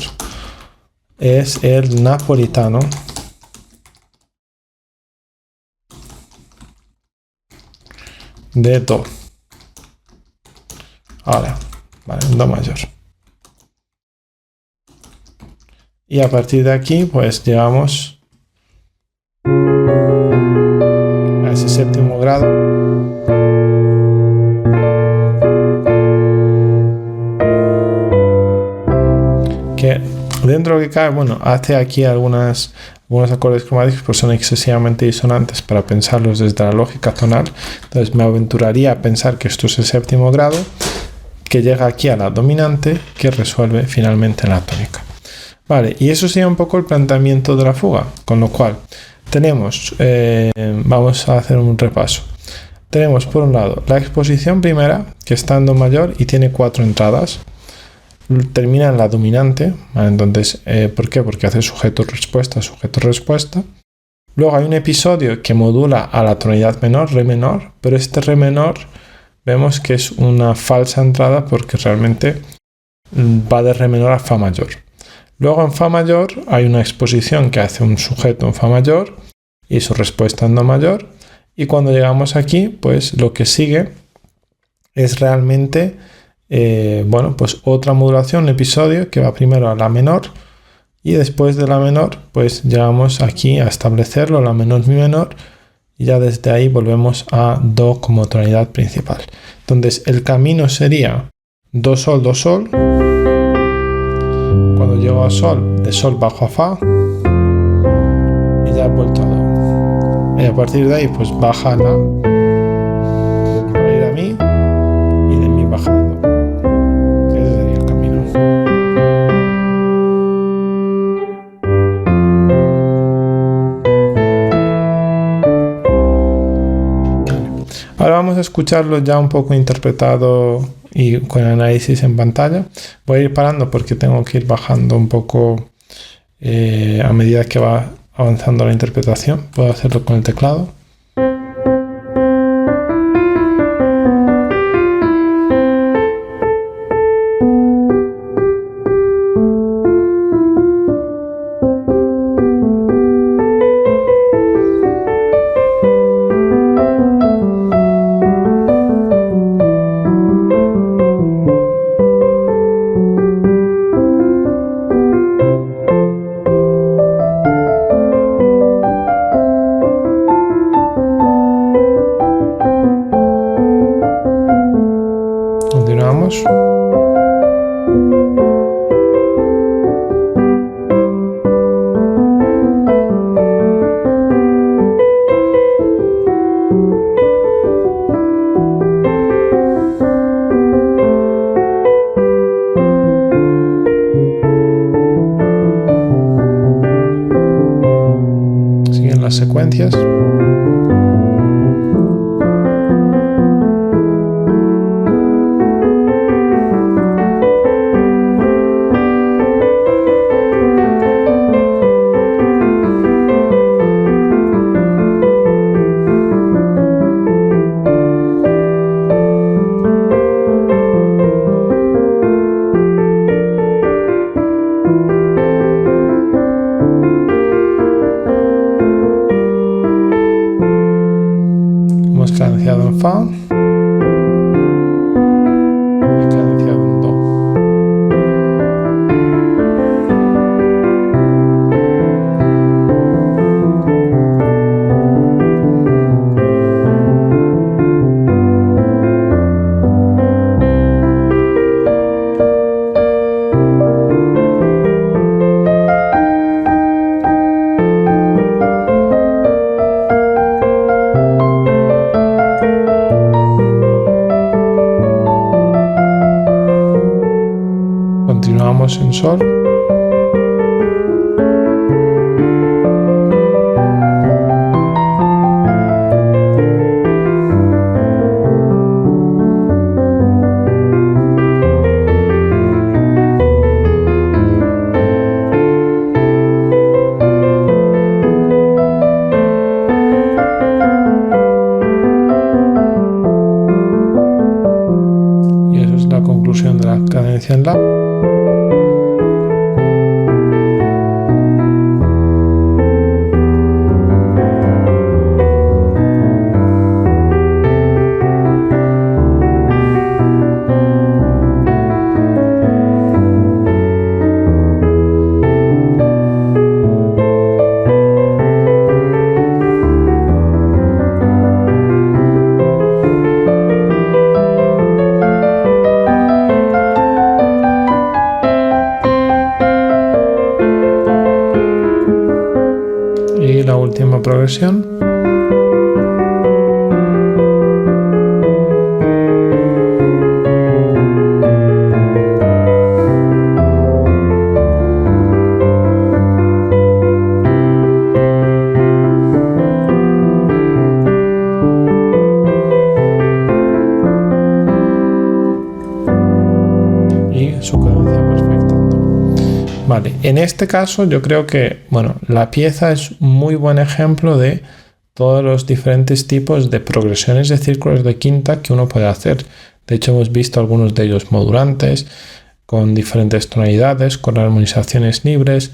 es el napolitano de Do. Ahora, vale, un Do mayor. Y a partir de aquí, pues llegamos a ese séptimo grado, que dentro de lo que cabe, bueno, hace aquí algunos acordes cromáticos pues son excesivamente disonantes para pensarlos desde la lógica tonal. Entonces me aventuraría a pensar que esto es el séptimo grado, que llega aquí a la dominante, que resuelve finalmente la tónica. Vale, y eso sería un poco el planteamiento de la fuga, con lo cual tenemos, vamos a hacer un repaso. Tenemos por un lado la exposición primera, que está en Do mayor y tiene 4 entradas. Termina en la dominante, ¿vale? Entonces, ¿por qué? Porque hace sujeto-respuesta, sujeto-respuesta. Luego hay un episodio que modula a la tonalidad menor, Re menor, pero este Re menor vemos que es una falsa entrada porque realmente va de Re menor a Fa mayor. Luego en Fa mayor hay una exposición que hace un sujeto en Fa mayor y su respuesta en Do mayor. Y cuando llegamos aquí, pues lo que sigue es realmente bueno, pues otra modulación, un episodio que va primero a La menor y después de La menor pues llegamos aquí a establecerlo, La menor, Mi menor, y ya desde ahí volvemos a Do como tonalidad principal. Entonces el camino sería Do sol, cuando llego a Sol, de Sol bajo a Fa y ya he vuelto a Do, y a partir de ahí pues baja a La para ir a Mi y de Mi baja a Do. Ahora vamos a escucharlo ya un poco interpretado y con análisis en pantalla. Voy a ir parando porque tengo que ir bajando un poco a medida que va avanzando la interpretación. Puedo hacerlo con el teclado. Continuamos. Siguen las secuencias. cadenciado en fa y cadenciado en do. Continuamos en sol. Y eso es la conclusión de la cadencia en la. Y la última progresión. Y su cadencia perfecta. Vale, en este caso yo creo que, bueno, la pieza es un muy buen ejemplo de todos los diferentes tipos de progresiones de círculos de quinta que uno puede hacer. De hecho, hemos visto algunos de ellos modulantes, con diferentes tonalidades, con armonizaciones libres,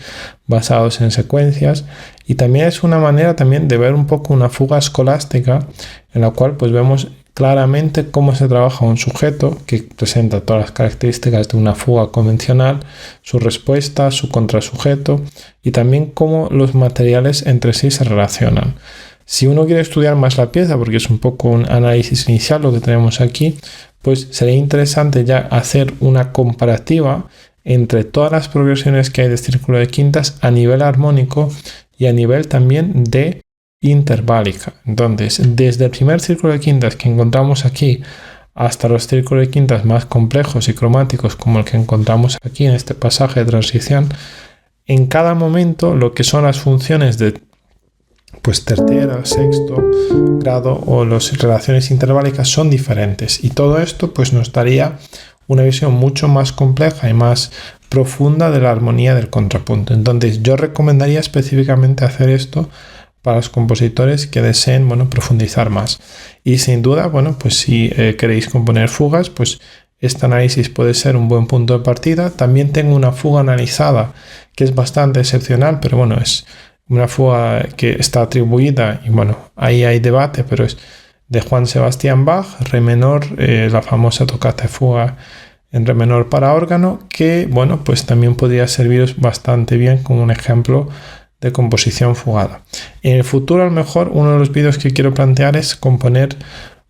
basados en secuencias. Y también es una manera también de ver un poco una fuga escolástica, en la cual pues vemos claramente cómo se trabaja un sujeto que presenta todas las características de una fuga convencional, su respuesta, su contrasujeto y también cómo los materiales entre sí se relacionan. Si uno quiere estudiar más la pieza, porque es un poco un análisis inicial lo que tenemos aquí, pues sería interesante ya hacer una comparativa entre todas las progresiones que hay de círculo de quintas a nivel armónico y a nivel también de interválica. Entonces, desde el primer círculo de quintas que encontramos aquí hasta los círculos de quintas más complejos y cromáticos como el que encontramos aquí en este pasaje de transición, en cada momento lo que son las funciones de pues tercera, sexto grado o las relaciones interválicas son diferentes, y todo esto pues nos daría una visión mucho más compleja y más profunda de la armonía del contrapunto. Entonces yo recomendaría específicamente hacer esto para los compositores que deseen, bueno, profundizar más. Y sin duda, bueno, pues si queréis componer fugas, pues este análisis puede ser un buen punto de partida. También tengo una fuga analizada que es bastante excepcional, pero bueno, es una fuga que está atribuida, y bueno, ahí hay debate, pero es de Juan Sebastián Bach, re menor, la famosa tocata de fuga en re menor para órgano, que bueno, pues también podría serviros bastante bien como un ejemplo de composición fugada. En el futuro, a lo mejor, uno de los vídeos que quiero plantear es componer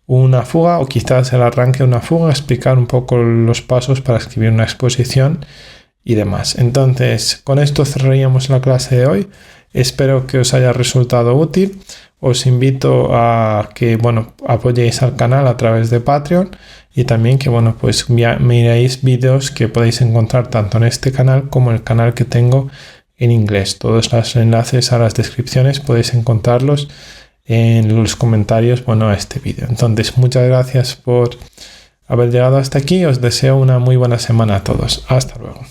una fuga, o quizás el arranque de una fuga, explicar un poco los pasos para escribir una exposición y demás. Entonces, con esto cerraríamos la clase de hoy. Espero que os haya resultado útil. Os invito a que, bueno, apoyéis al canal a través de Patreon, y también que, bueno, pues miréis vídeos que podéis encontrar tanto en este canal como en el canal que tengo en inglés. Todos los enlaces a las descripciones podéis encontrarlos en los comentarios, bueno, a este vídeo. Entonces, muchas gracias por haber llegado hasta aquí. Os deseo una muy buena semana a todos. Hasta luego.